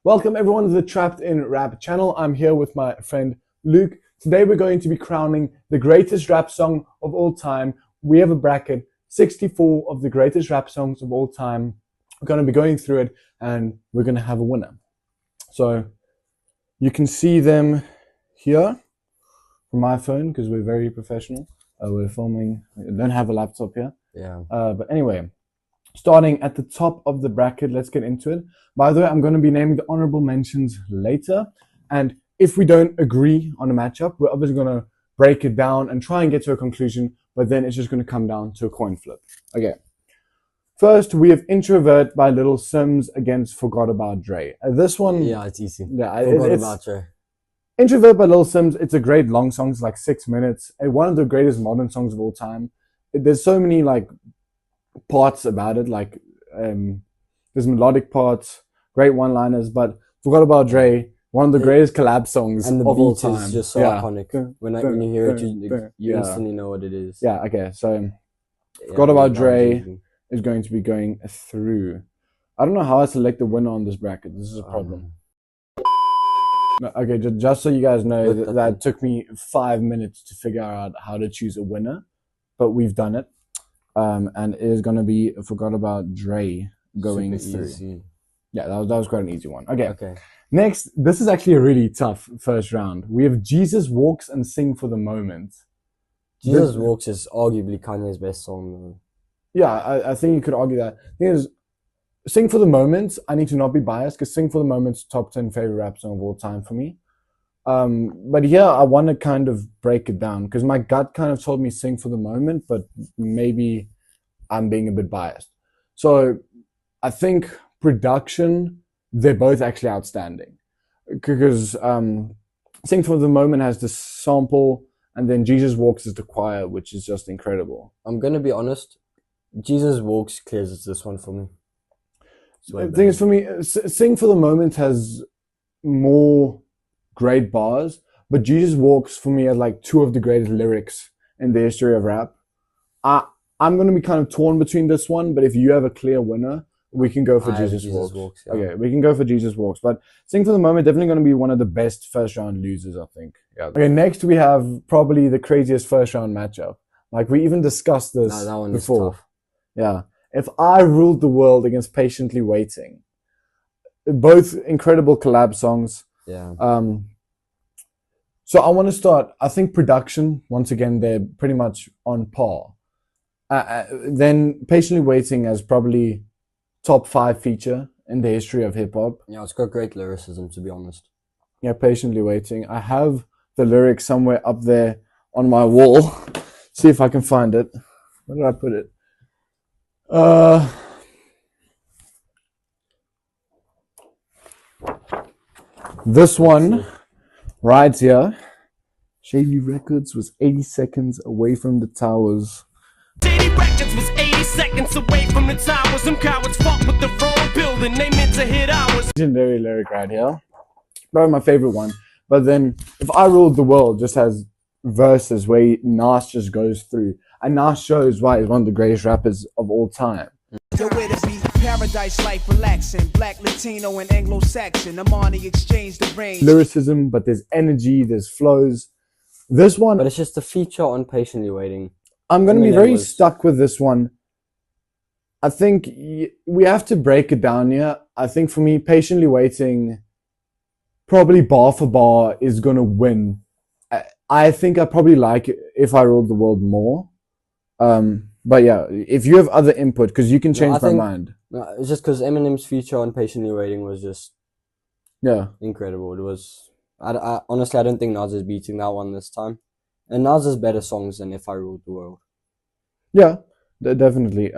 Welcome everyone to the Trapped in Rap channel. I'm here with my friend Luke. Today we're going to be crowning the greatest rap song of all time. We have a bracket, 64 of the greatest rap songs of all time. We're going to be going through it and we're going to have a winner. So you can see them here from my phone because we're very professional. We're filming. I don't have a laptop here. Yeah. But anyway, starting at the top of the bracket, let's get into it. By the way, I'm going to be naming the honorable mentions later. And if we don't agree on a matchup, we're obviously going to break it down and try and get to a conclusion. But then it's just going to come down to a coin flip. Okay. First, we have Introvert by Little Simz against Forgot About Dre. This one... Yeah, it's easy. Yeah, Forgot About Dre. Introvert by Little Simz, it's a great long song. It's like 6 minutes. And one of the greatest modern songs of all time. There's so many like parts about it. Like there's melodic parts, great one-liners. But Forgot About Dre, one of the greatest collab songs of all time. And the beat is just so iconic. When you hear it, you instantly know what it is. Yeah, okay. So Forgot About Dre is going to be going through. I don't know how I select the winner on this bracket. This is a problem. Okay, just so you guys know, that took me 5 minutes to figure out how to choose a winner, but we've done it. And it is going to be Forgot About Dre going through. Easy. Yeah, that was quite an easy one. Okay. Okay. Next, this is actually a really tough first round. We have Jesus Walks and Sing for the Moment. Jesus Walks is arguably Kanye's best song, though. Yeah, I think you could argue that. The thing is, Sing for the Moment, I need to not be biased because Sing for the Moment's top 10 favorite rap song of all time for me. But yeah, I want to kind of break it down because my gut kind of told me Sing for the Moment, but maybe I'm being a bit biased. So I think production, they're both actually outstanding because Sing for the Moment has the sample and then Jesus Walks is the choir, which is just incredible. I'm going to be honest, Jesus Walks clears this one for me. The thing is, for me, Sing for the Moment has more great bars, but Jesus Walks for me has like two of the greatest lyrics in the history of rap. I'm going to be kind of torn between this one, but if you have a clear winner, we can go for Jesus Walks. Yeah. Okay, we can go for Jesus Walks, but Sing for the Moment definitely going to be one of the best first round losers, I think. Yeah. Okay, next we have probably the craziest first round matchup. Like we even discussed this that one before. Is tough. Yeah. If I Ruled the World against Patiently Waiting. Both incredible collab songs. Yeah. So I want to start, I think production, once again, they're pretty much on par. Then Patiently Waiting as probably top 5 feature in the history of hip hop. Yeah, it's got great lyricism, to be honest. Yeah, Patiently Waiting. I have the lyrics somewhere up there on my wall. See if I can find it. Where did I put it? This one right here. Shady Records was 80 seconds away from the towers. Shady Records was 80 seconds away from the towers. Some cowards fought with the wrong building. They meant to hit ours. Legendary lyric right here. Probably my favorite one. But then If I Ruled the World just has verses where Nas just goes through. And Nas shows why he's one of the greatest rappers of all time. Paradise life relaxing, black, Latino, and Anglo-Saxon. I'm on the exchange, the range. Lyricism, but there's energy, there's flows. This one, but it's just a feature on Patiently Waiting. I'm going to be very stuck with this one. I think we have to break it down here. I think for me, Patiently Waiting, probably bar for bar, is going to win. I think I probably like If I Ruled the World more. But yeah, if you have other input, because you can change my mind. No, it's just because Eminem's feature on Patiently Waiting was just incredible. It was. I honestly, I don't think Nas is beating that one this time. And Nas has better songs than If I Ruled the World. Yeah, definitely.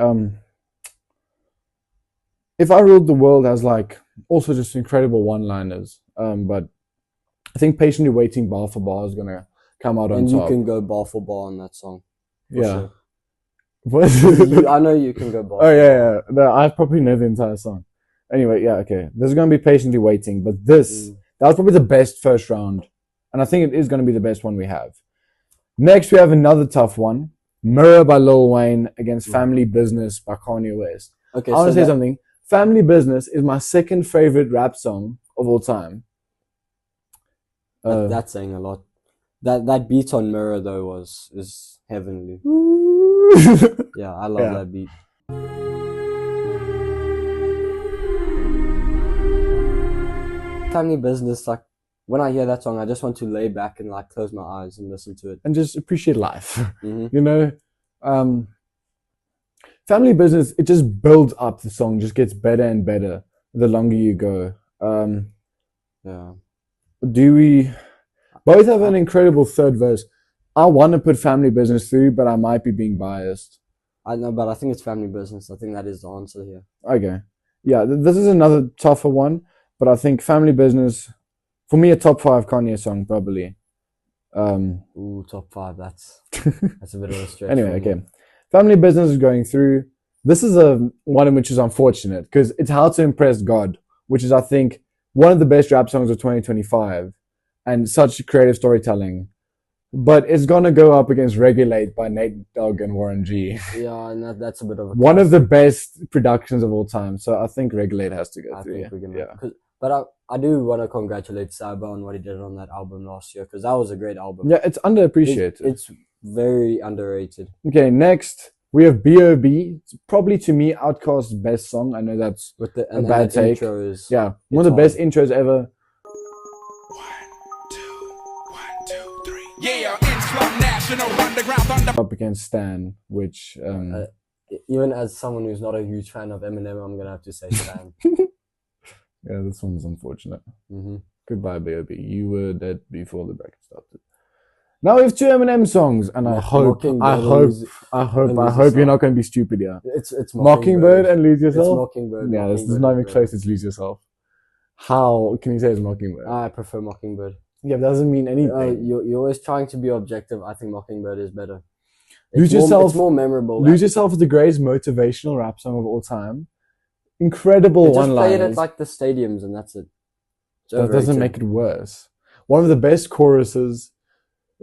If I Ruled the World has like also just incredible one-liners. But I think Patiently Waiting bar for bar is gonna come out on top. And you can go bar for bar on that song. Yeah. Sure. I know you can go bar. Oh yeah. No, I probably know the entire song. Anyway, yeah, okay. This is gonna be Patiently Waiting, but that was probably the best first round, and I think it is gonna be the best one we have. Next, we have another tough one: Mirror by Lil Wayne against Family Business by Kanye West. Okay, I want to say something. Family Business is my second favorite rap song of all time. That's saying a lot. That beat on Mirror though is heavenly. Yeah, I love that beat. Family Business, like when I hear that song, I just want to lay back and like close my eyes and listen to it and just appreciate life. You know, Family Business, it just builds up. The song just gets better and better the longer you go. Yeah. Do we both have an incredible third verse? I want to put Family Business through, but I might be being biased. I know, but I think it's Family Business. I think that is the answer here. Okay. Yeah, this is another tougher one, but I think Family Business, for me, a top 5 Kanye song, probably. Ooh, top 5, that's a bit of a stretch. Anyway, okay. Family Business is going through. This is one which is unfortunate, because it's How to Impress God, which is, I think, one of the best rap songs of 2025, and such creative storytelling. But it's gonna go up against Regulate by Nate Dogg and Warren G. Yeah, and that's a bit of a one of the best productions of all time. So I think Regulate has to go through. I think we're gonna, but I do want to congratulate Saba on what he did on that album last year, because that was a great album. Yeah, it's underappreciated. It's very underrated. Okay, next we have B.O.B. It's probably, to me, Outkast's best song. I know that's with the a bad take. Intro is, yeah, one of the best intros ever. 1, 2, 3. Yeah, Club National Underground up against Stan, which even as someone who's not a huge fan of Eminem, I'm gonna have to say Stan. Yeah, this one's unfortunate. Goodbye, B.O.B. You were dead before the bracket started. Now we have 2 Eminem songs, and I hope you're not going to be stupid here. It's Mockingbird and Lose Yourself. It's Mockingbird. Yeah, this is not even close. It's Lose Yourself. How can you say it's Mockingbird? I prefer Mockingbird. Yeah, it doesn't mean anything. You're always trying to be objective. I think Mockingbird is better. Lose Yourself. It's more memorable. Lose Yourself is the greatest motivational rap song of all time. Incredible one-liners. Just play it at like the stadiums, and that's it. That doesn't make it worse. One of the best choruses.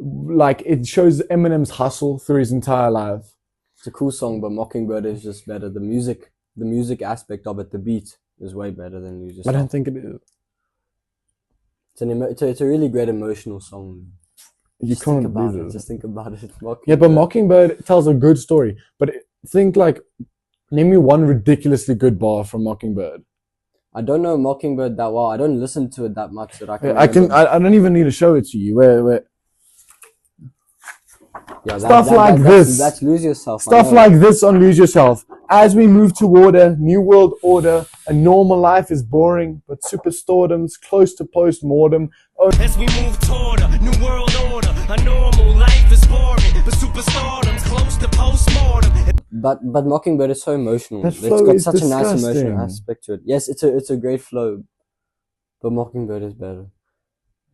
Like, it shows Eminem's hustle through his entire life. It's a cool song, but Mockingbird is just better. The music aspect of it, the beat is way better than Lose Yourself. I don't think it is. It's a really great emotional song. Just can't think about it. Just think about it. Yeah, but Mockingbird tells a good story. But think like, name me one ridiculously good bar from Mockingbird. I don't know Mockingbird that well. I don't listen to it that much that I can. I don't even need to show it to you. Where yeah, that's Lose Yourself. Stuff like this on Lose Yourself. As we move toward a new world order, a normal life is boring, but superstardom's close to post-mortem. As we move toward a new world order, a normal life is boring, but superstardom's close to post-mortem. But Mockingbird is so emotional. That It's flow got is such a nice disgusting. emotional aspect to it. Yes, it's a great flow, but Mockingbird is better.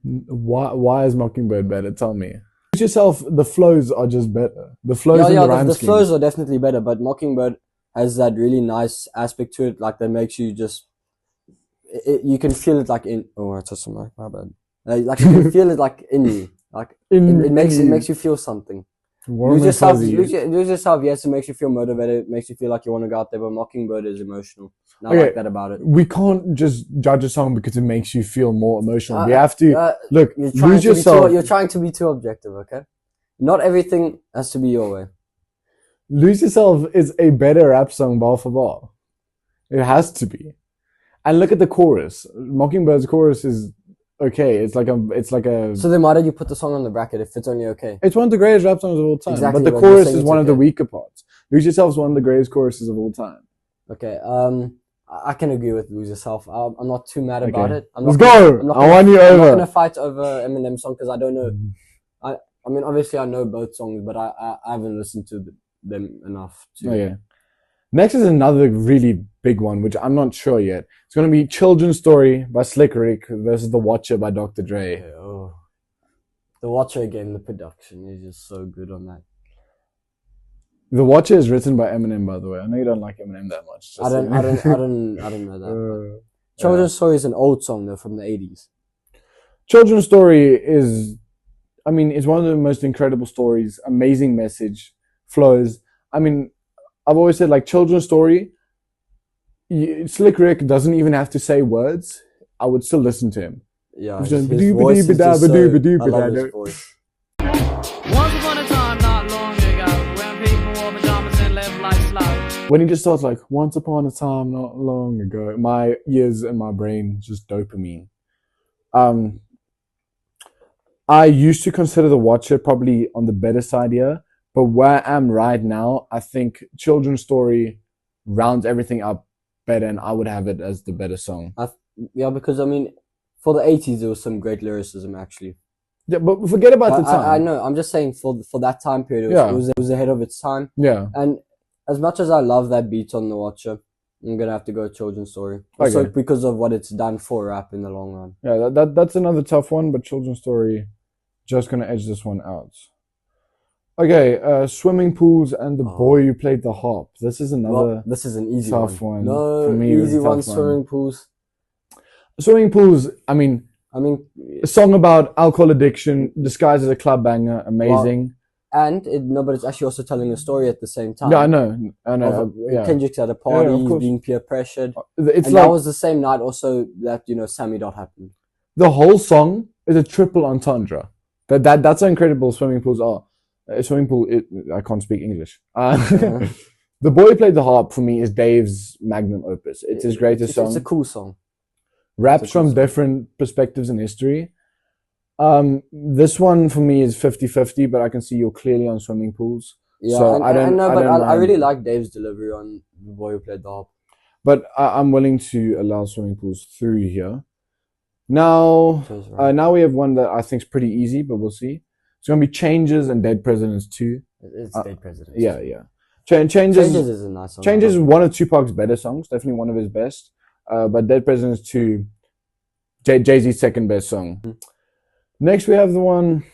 Why is Mockingbird better? Tell me. Lose Yourself, the flows are just better. The flows and the rhyme the scheme. flows are definitely better, but Mockingbird has that really nice aspect to it, like that makes you just, you can feel it like in. Oh, I touched some mic. My bad. Like you can feel it like in you, like it makes you feel something. Lose Yourself. Yes, it makes you feel motivated. It makes you feel like you want to go out there. But Mockingbird is emotional. And I like that about it. We can't just judge a song because it makes you feel more emotional. We have to look. Lose Yourself. You're trying to be too objective. Okay, not everything has to be your way. Lose Yourself is a better rap song bar for bar. It has to be. And look at the chorus. Mockingbird's chorus is okay. It's like a. So then why did you put the song on the bracket if it's only okay? It's one of the greatest rap songs of all time. Exactly, but the chorus is one of the weaker parts. Lose Yourself is one of the greatest choruses of all time. Okay. I can agree with Lose Yourself. I'm not too mad about it. Let's go. I want you over. I'm not gonna fight over Eminem's song because I don't know. I mean, obviously I know both songs, but I haven't listened to them enough to. Okay. Next is another really big one, which I'm not sure yet. It's going to be Children's Story by Slick Rick versus The Watcher by Dr. Dre. Okay, oh. The Watcher again, the production is just so good on that. The Watcher is written by Eminem, by the way. I know you don't like Eminem that much. I don't know that. Children's Story is an old song though, from the 80s. Children's Story is, I mean, it's one of the most incredible stories. Amazing message, flows. I mean, I've always said, like, Children's Story, Slick Rick doesn't even have to say words. I would still listen to him. Yeah, His his badoo, voice is badoo, just so, badoo, I love badoo. his voice. Once upon a time, not long ago, when people wore pajamas and lived life slow. When he just starts like, once upon a time, not long ago, my ears and my brain just dopamine. I used to consider The Watcher probably on the better side here, but where I am right now, I think Children's Story rounds everything up better, and I would have it as the better song. Yeah, because I mean, for the 80s, there was some great lyricism actually. Yeah, but forget about the time. I know. I'm just saying for that time period, Yeah. it was ahead of its time. Yeah. And as much as I love that beat on The Watcher, I'm gonna have to go Children's Story. Also Okay. because of what it's done for rap in the long run. Yeah, that's another tough one, but Children's Story just gonna edge this one out. Okay, Swimming Pools and The Boy Who Played the Harp. This is another Well, this is an easy tough one. No, For me, it was easy a tough one. one. Swimming pools. Swimming Pools. I mean, I mean, a song about alcohol addiction disguised as a club banger. Amazing. and but it's actually also telling a story at the same time. Yeah, I know. Of, Yeah. Kendrick's at a party, of he's course. being peer pressured. It's And like that was the same night also that, Sammy Dot happened. the whole song is a triple entendre. That's how incredible Swimming Pools are. Swimming Pool. I can't speak English. The Boy Who Played the Harp for me is Dave's magnum opus. It's his greatest song. It's a cool song. Raps It's a cool from song. different perspectives in history. This one for me is 50-50, but I can see you're clearly on Swimming Pools. Yeah, So and, I don't- and no, I but don't I mind. really like Dave's delivery on The Boy Who Played the Harp. But I'm willing to allow Swimming Pools through here. Now, So it's right. now we have one that I think is pretty easy, but we'll see. It's going to be Changes and Dead Presidents 2. It's Dead Presidents. Yeah. Changes Changes is a nice song. Changes is one of Tupac's better songs, definitely one of his best. But Dead Presidents 2, Jay-Z's second best song. Next, we have the one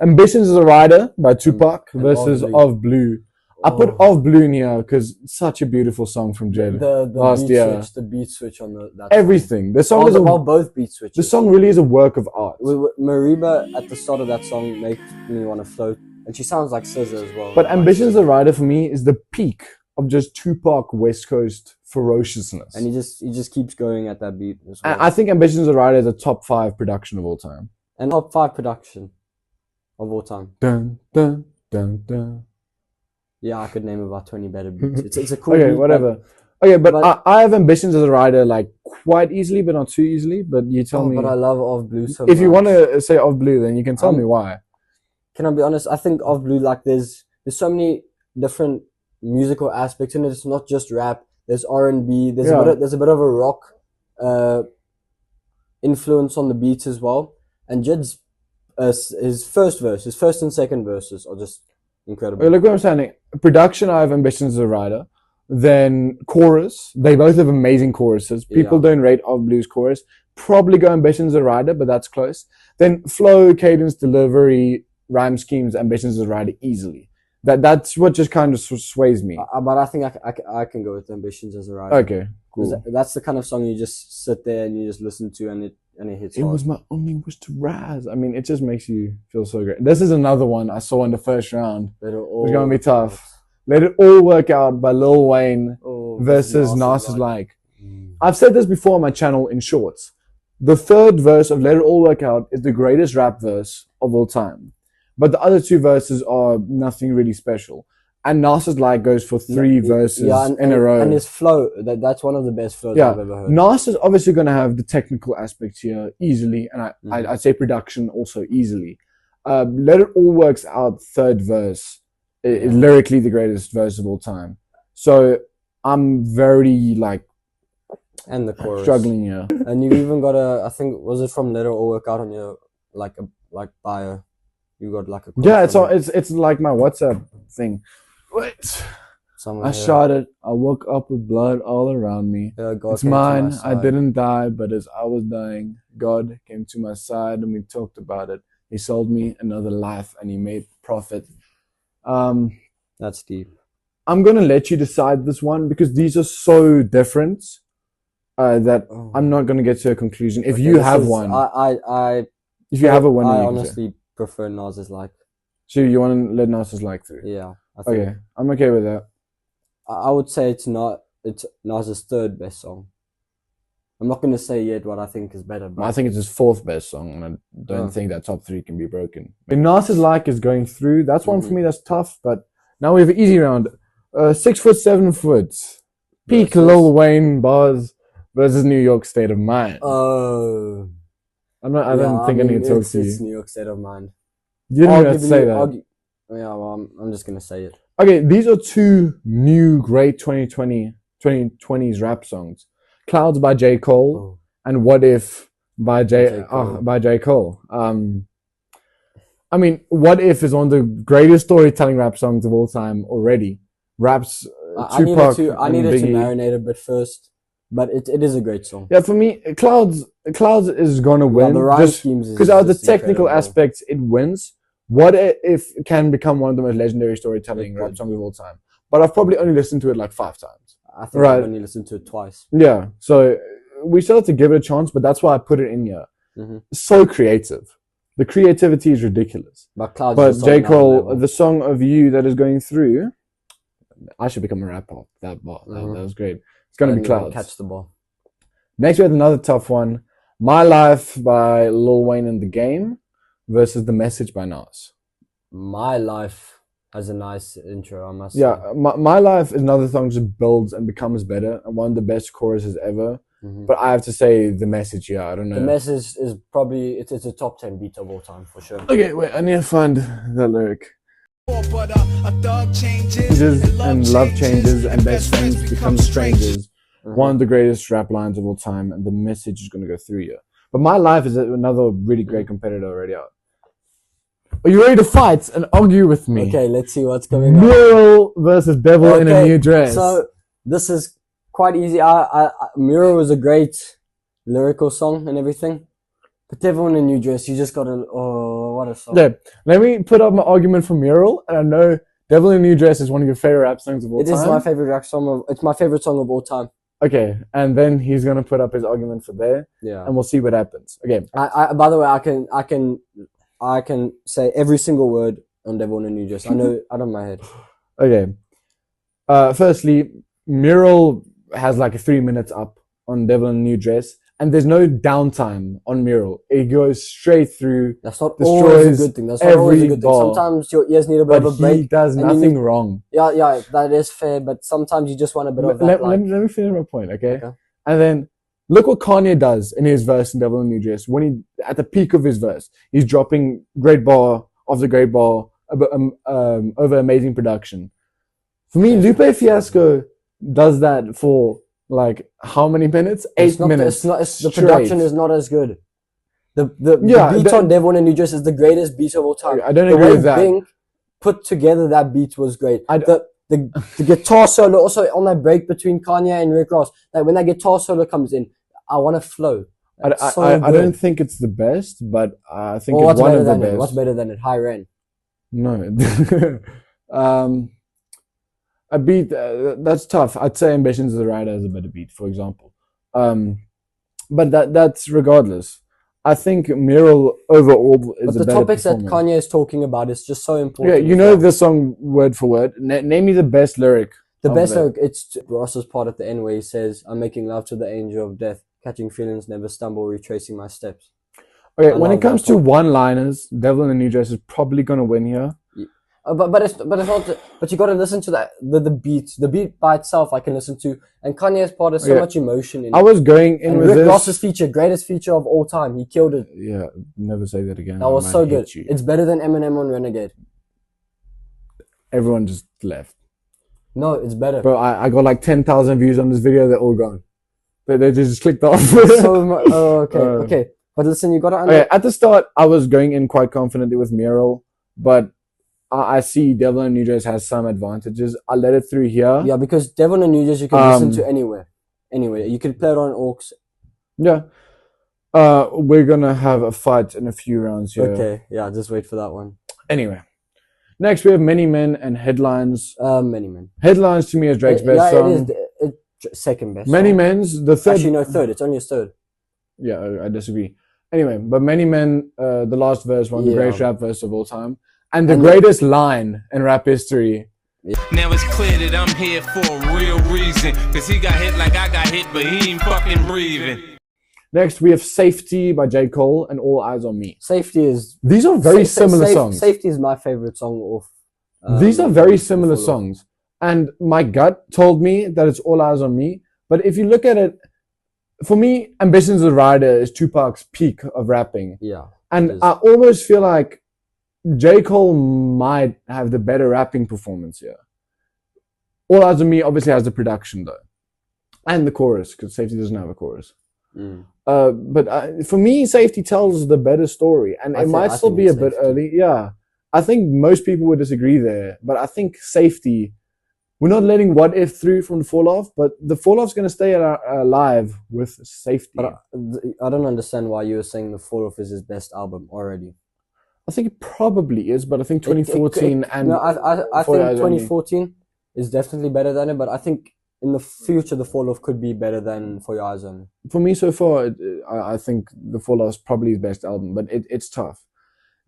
Ambitions as a Rider by Tupac and versus Of Blue. Of Blue. I put Of Blue in here because it's such a beautiful song from Jed. The last beat year. switch, the beat switch on that Everything. The song is both beat switches. the song really is a work of art. Mariba at the start of that song makes me want to float, and she sounds like SZA as well. But Ambitions as a Rider for me is the peak of just Tupac West Coast ferociousness. and he just keeps going at that beat as well. And I think Ambitions as a Rider is a top 5 production of all time. And top 5 production of all time. Dun, dun, dun, dun. Yeah, I could name about 20 better beats. It's a cool Okay, beat, whatever. Okay, but but- I have Ambitions as a Rider like quite easily, but not too easily. But you tell me But I love Of Blue so if you much. want to say Of Blue, then you can tell me why. Can I be honest? I think Of Blue, like there's so many different musical aspects in it. It's not just rap. There's R&B. There's Yeah. there's a bit of a rock influence on the beats as well. And Jed's his first and second verses are just incredible. Okay, look what I'm saying. Production, I have Ambitions as a Rider. Then chorus, they both have amazing choruses. People Yeah. don't rate Of Blue's chorus. Probably go Ambitions as a Rider, but that's close. Then flow, cadence, delivery, rhyme schemes, Ambitions as a Rider easily. That's what just kind of sways me. But I think I can go with Ambitions as a Rider. Okay, 'Cause cool. that's the kind of song you just sit there and you just listen to, and it hits It hard. was my only wish to rise. I mean, it just makes you feel so great. This is another one I saw in the first round. It's gonna be tough. Let It All Work Out by Lil Wayne versus Nas is Like. I've said this before on my channel in shorts. The third verse of Let It All Work Out is the greatest rap verse of all time. But the other two verses are nothing really special. And Nas is Like goes for 3 verses in a row. And his flow, that's one of the best flows Yeah, I've ever heard. Nas is obviously going to have the technical aspects here easily, and I'd say production also easily. Let It All Works Out third verse is lyrically the greatest verse of all time. So I'm very And the chorus. struggling here. And you even got I think, was it from Let It All Work Out on your, like bio? You got like a quote Yeah, from it it's like my WhatsApp thing. Wait, somewhere I here. shot it. I woke up with blood all around me. God It's came to my mine. I side. didn't die, but as I was dying, God came to my side and we talked about it. He sold me another life and he made profit. That's deep. I'm gonna let you decide this one because these are so different that I'm not gonna get to a conclusion. If Okay, you this have is- one, I if you have a winner, I you can say. honestly prefer Nas's Like. So you want to let Nas like through? Yeah. I think Okay, I'm okay with that. I would say it's Nas's third best song. I'm not gonna say yet what I think is better, but I think it's his fourth best song, and I don't Oh. think that top three can be broken. I mean, Nas's Like is going through. That's one Mm-hmm. for me that's tough, but now we have an easy round. 6 foot, 7 foot. Peak Versus- Lil Wayne bars versus New York State of Mind. oh, I don't think I need to talk to it's you. New York State of Mind. You didn't have to say that. Yeah, well, I'm just gonna say it. Okay, these are two new great 2020s rap songs. Clouds by J. Cole Oh. and What If by J. Cole. By J. Cole. I mean, What If is one of the greatest storytelling rap songs of all time already. Raps I Tupac needed and to Biggie. marinate a bit first, but it is a great song. Yeah, for me, Clouds is gonna Yeah, win the rhyme just schemes is because out of the just technical incredible. aspects, it wins. What If can become one of the most legendary storytelling It rap could. songs of all time. But I've probably only listened to it like 5 times. I think Right. I've only listened to it twice. Yeah, so we still have to give it a chance, but that's why I put it in here. Mhm. So creative. The creativity is ridiculous. But Clouds But is just J. on another Cole, level. the song of you that is going through, I should become a rapper. That bar, Mhm. that was great. It's gonna I be didn't even Clouds. catch the ball. Next, we have another tough one. My Life by Lil Wayne and The Game versus The Message by Nas. My Life has a nice intro, I must say. Yeah, My Life is another song that just builds and becomes better, and one of the best choruses ever. Mhm. But I have to say The Message, yeah, I don't know. The Message is probably it's a top 10 beat of all time for sure. Okay, wait, I need to find that lyric. But a thug changes And love changes and best friends become strangers. Mhm. One of the greatest rap lines of all time, and The Message is going to go through here. But My Life is another really great competitor already out. Are you ready to fight and argue with me? Okay, let's see what's going on. Mural versus Devil in a Okay, New Dress. So this is quite easy. Mural was a great lyrical song and everything. But Devil in a New Dress, you just gotta, oh, what a song. Okay, let me put up my argument for Mural, and I know Devil in a New Dress is one of your favorite rap songs of all It time. is my favorite rap song it's my favorite song of all time. Okay, and then he's gonna put up his argument for there, Yeah. and we'll see what happens. Okay, I by the way, I can say every single word on Devil in a New Dress. I know out of my head. okay. Firstly, Mural has like a 3 minutes up on Devil in a New Dress, and there's no downtime on Mural. It goes straight through, That's not Destroys always a good thing. That's not always a every good thing. bar. Sometimes your ears need a bit but of a he break. does and you nothing need- wrong. Yeah, that is fair. But sometimes you just want a bit of that. Let like, me finish my point, okay? Okay. And then look what Kanye does in his verse in Devil in a New Dress. When he at the peak of his verse, he's dropping great bar after great bar over amazing production. For me, Lupe Fiasco does that for like how many minutes? 8 it's not, minutes. It's not. It's, the straight. production is not as good. The Yeah, beat on Devil in a New Dress is the greatest beat of all time. I don't The agree way with that. Bink put together that beat was great. I- The guitar solo also on that break between Kanye and Rick Ross. Like when that guitar solo comes in, I want to flow. It's so I good. don't think it's the best, but I think Well, it's what's one better of the than it? best. What's better than it? High Ren. No. A beat, that's tough. I'd say Ambitions of the Rider is a better beat, for example. But that's regardless. I think Mural overall is But a the better topics that performance. Kanye is talking about is just so Yeah, important. you as know well. the song word for word. Name me the best lyric. The of best it. lyric, it's Ross's part at the end where he says, "I'm making love to the angel of death, catching feelings, never stumble, retracing my steps." Okay, I when it love that comes to part. one-liners, Devil in a New Dress is probably gonna win here. But it's not. But you got to listen to that the beat. The beat by itself, I can listen to, and Kanye's part has so Okay. much emotion in I it. was going in And with Rick this. Ross's feature, greatest feature of all time. He killed it. Yeah, never say that again. That I was might so hit good. you. It's better than Eminem on Renegade. Everyone just left. No, it's better. Bro, I got like 10,000 views on this video. They're all gone. They just clicked off. So much. Oh, okay, Uh, okay. But listen, you got to Okay, at the start, I was going in quite confidently with Mural, but I see Devil in New Dress has some advantages. I let it through here. Yeah, because Devil in New Jersey you can listen Um, to anywhere. Anywhere. You can play it on aux. Yeah. We're gonna have a fight in a few rounds here. Okay, yeah, just wait for that one. Anyway, next we have Many Men and Headlines. Many Men. Headlines to me is Drake's best yeah, song. it is second best. Many song. Men's the third. Actually, no, third. It's only his third. Yeah, I disagree. Anyway, but Many Men, the last verse, one of the Yeah. greatest rap verse of all time, and the And- greatest line in rap history Now it's clear that I'm here for a real reason. Cause he got hit like I got hit, but he ain't fucking breathing. Next, we have Safety by J. Cole and All Eyes on Me. Safety is These are very similar songs. Safety is my favorite song off. These are very similar songs. And my gut told me that it's All Eyes on Me. But if you look at it, for me, Ambitions of a Rider is Tupac's peak of rapping. Yeah. And I almost feel like J. Cole might have the better rapping performance here. All Eyes on Me obviously has the production though. And the chorus, because Safety doesn't have a chorus. But for me, Safety tells the better story. And it might still be a bit early. Yeah. I think most people would disagree there. But I think Safety, we're not letting What If through from the Fall Off, but the Fall Off's going to stay alive with Safety. But I don't understand why you were saying the Fall Off is his best album already. I think it probably is, but I think 2014 and... No, I think 2014 is definitely better than it, but I think in the future the Fall Off could be better than For Your Eyes Only. For me so far, I think the Fall Off is probably his best album, but it's tough.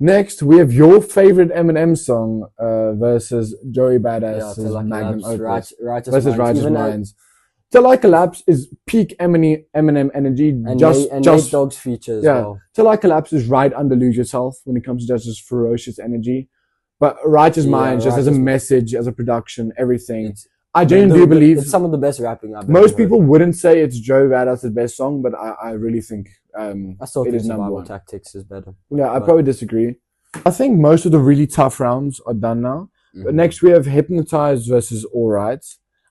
Next, we have your favorite Eminem song versus Joey Badass's Magnum Opus versus Righteous Minds. Till I Collapse is peak Eminem energy. And Nate Dogg's feature as well. Till I Collapse is right under Lose Yourself when it comes to just his ferocious energy. But Righteous Minds just as a message, as a production, everything. I genuinely do believe it's some of the best rapping I've ever most heard. people wouldn't say it's Joey Badass's best song, but I really think I still think it is number Survival one. Tactics is better. Yeah, I probably disagree. I think most of the really tough rounds are done now. But next we have Hypnotized versus All Right.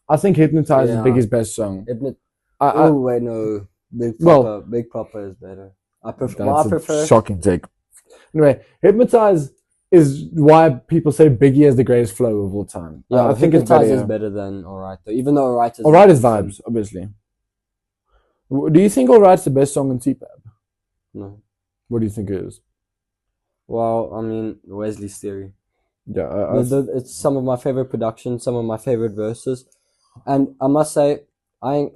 I think Hypnotized is Biggie's best song. Wait, no. Big Papa is better. I prefer. Shocking take. Anyway, Hypnotized is why people say Biggie has the greatest flow of all time. Yeah, I think Hypnotized is better than All Right, though. Even though All Right is... All Right is vibes, obviously. Do you think All Right's the best song in TPAB? No. What do you think it is? Well, I mean, Wesley's Theory. Yeah, it's some of my favorite productions, some of my favorite verses. And I must say, I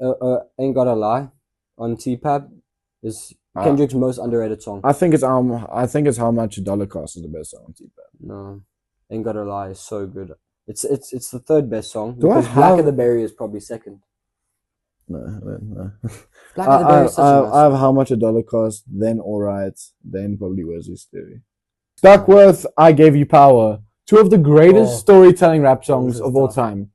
Ain't Gotta Lie on TPAB is Kendrick's most underrated song. I think it's How Much a Dollar Costs is the best song on TPAB. No, Ain't Gotta Lie is so good. It's the third best song. Do I because Black of the Berry is probably second. No. Black of the Berry is such a nice I have How Much a Dollar Costs, then All Right, then probably Wesley's Theory. Duckworth, I Gave You Power. Two of the greatest storytelling rap songs of all time.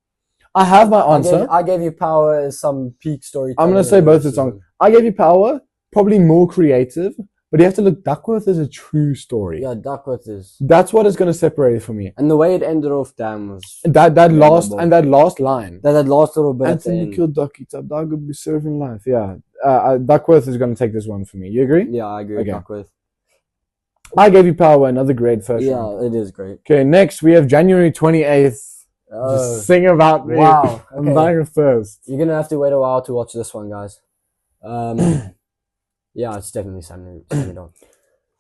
I have my answer. I Gave You Power is some peak storytelling. I'm going to say both the songs. I Gave You Power, probably more creative, but you have to look, Duckworth is a true story. Yeah, Duckworth is. That's what is going to separate it for me. And the way it ended off, damn, was... That last line. That last little bit Anthony killed Ducky, Dog would be serving life. Yeah. Duckworth is going to take this one for me. You agree? Yeah, I agree with Duckworth. I Gave You Power, another great first round. Yeah, it is great. Okay, next we have January 28th. Just sing about me. Wow. Okay. I'm dying of thirst. You're gonna have to wait a while to watch this one, guys. Yeah, it's definitely Sammy Dawn.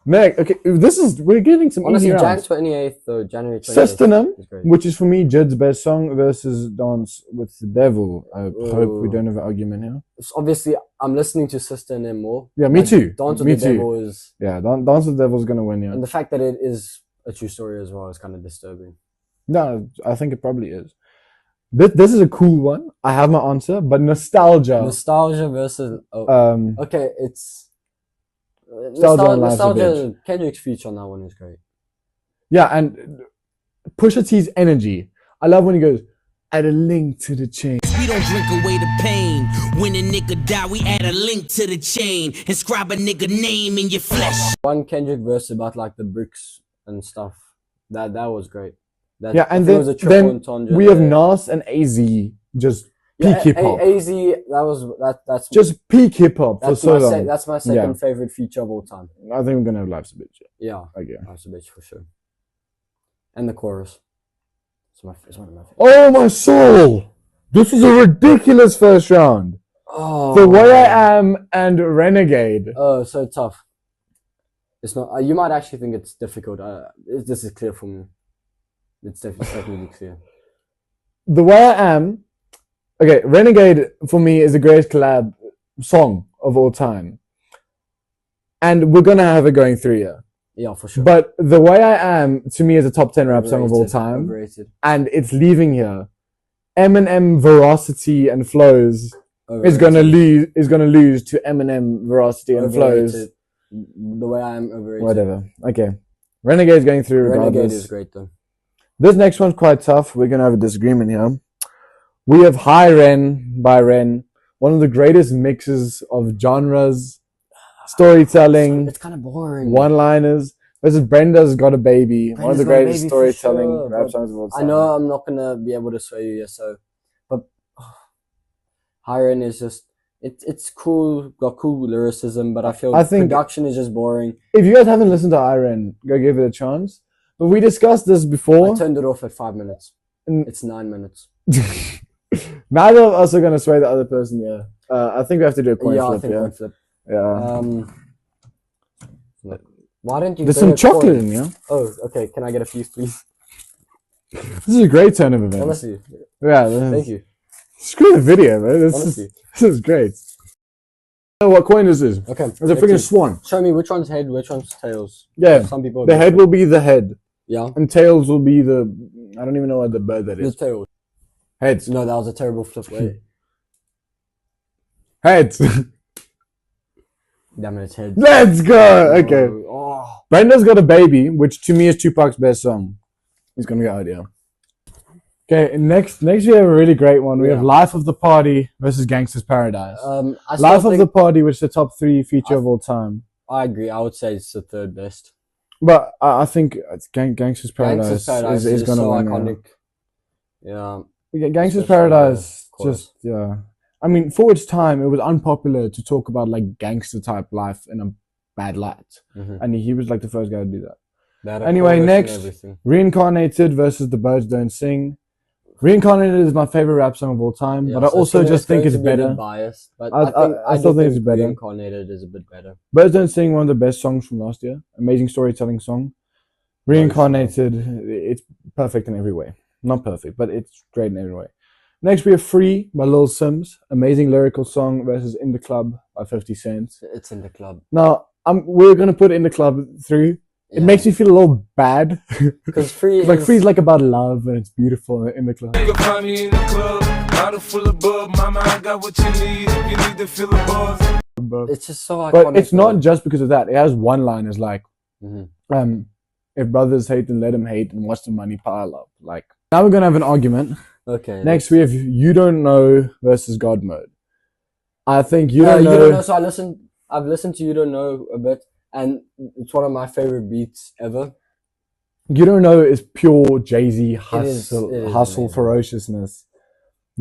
Next, okay, we're getting some Honestly, easy Jan rounds. 28th or January 28th. System, is great. which is for me Jid's best song versus Dance with the Devil. I hope we don't have an argument here. It's obviously, I'm listening to Sister and them more. Yeah, me too. Dance with Me the too. Devil is... Yeah, Dance with the Devil is going to win, yeah. And the fact that it is a true story as well is kind of disturbing. No, I think it probably is. This is a cool one. I have my answer, but Nostalgia. Nostalgia versus... okay, it's... Nostalgia, Kendrick's feature on that one is great. Yeah, and Pusha T's energy. I love when he goes, add a link to the chain. We don't drink away the pain. When a nigga die, we add a link to the chain. Inscribe a nigga name in your flesh. One Kendrick verse about like the bricks and stuff. That was great. Yeah, and then we have Nas and AZ just peak hip hop. AZ, that's just peak hip hop for so long. That's my second favorite feature of all time. I think we're gonna have Life's a Bitch. Yeah, okay. Life's a Bitch for sure. And the chorus. It's one of my favorites. Oh my soul! This is a ridiculous first round. Oh, The Way I Am and Renegade. Oh, so tough. It's not. You might actually think it's difficult. This is clear for me. It's definitely clear. The Way I Am. Okay, Renegade for me is the greatest collab song of all time. And we're gonna have it going through here. Yeah, for sure. But The Way I Am, to me, is a top 10 rap song of all Overrated, time. Overrated. And it's leaving here. Eminem veracity and flows is Overrated. gonna lose to Eminem veracity and flows. Overrated. The Way I Am, overrated. Whatever. Okay. Renegade's going through regardless. Renegade is great though. This next one's quite tough. We're gonna have a disagreement here. We have High Ren by Ren, one of the greatest mixes of genres, storytelling, It's kind of boring. one-liners. Versus Brenda's Got a Baby, one of the Brenda's Got a greatest Baby for storytelling sure, rap but songs of all time. I know I'm not gonna be able to sway you yet, but Hiren is just it's cool, got cool lyricism, but I feel I think- production is just boring. If you guys haven't listened to Iron, go give it a chance. But we discussed this before. I turned it off at 5 minutes. Mm. It's 9 minutes. Neither of us are going to sway the other person here. I think we have to do a coin Yeah, I flip. think Yeah. coin flip. Yeah. Why don't you? There's say some a chocolate coin? in here. Oh, okay. Can I get a piece, please? This is a great turn of events. Honestly, Yeah. this is- thank you. Screw the video, man. Honestly, This is great. Oh, what coin is this? okay. It's a let's freaking see. swan. Show me which one's head, which one's tails. Yeah. Some people. The head will be the head, Yeah. and tails will be the. I don't even know what the bird that The is. tails. Heads. No, that was a terrible flip. Wait. Heads. Damn it, it's head. Let's go. Okay. Oh. Brenda's Got a Baby, which to me is Tupac's best song. He's gonna go out here. Okay, next we have a really great one. We have Yeah. Life of the Party versus Gangsta's Paradise. I still Life of think- the Party, which is the top 3 feature of all time. I agree. I would say it's the third best. But I think it's Gangsta's Paradise, Gangsta's Paradise is is gonna so win. iconic. Yeah. Yeah, Gangsta's Especially, Paradise, of course. just yeah. I mean, for its time, it was unpopular to talk about like gangster type life in a bad light, Mhm. and he was like the first guy to do that. They had a Anyway, chorus and next. everything. Reincarnated versus The Birds Don't Sing. Reincarnated is my favorite rap song of all time, Yeah, but I so also just think going it's to be a bit better. biased, but I still think it's better. Reincarnated is a bit better. Birds Don't Sing, one of the best songs from last year. Amazing storytelling song. Reincarnated, it's perfect in every way. Not perfect, but it's great in every way. Next, we have Free by Lil Sims. Amazing lyrical song versus In the Club by 50 Cent. It's in the club. Now, we're going to put In the Club through. It makes me feel a little bad. because Free Like is, Free's like about love and it's beautiful in the club. You can find me in the club, bottle full of bub. Mama, I got what you need if you need to feel a buzz. it's just so iconic. But it's not though. just because of that. It has one line is like, Mhm. if brothers hate, then let them hate and watch the money pile up. Like, now we're going to have an argument. Okay. Next, we have You Don't Know versus God Mode. I think You Don't You Know. don't know. So I've listened to You Don't Know a bit, and it's one of my favorite beats ever. You Don't Know is pure Jay-Z hustle, it is hustle amazing. ferociousness.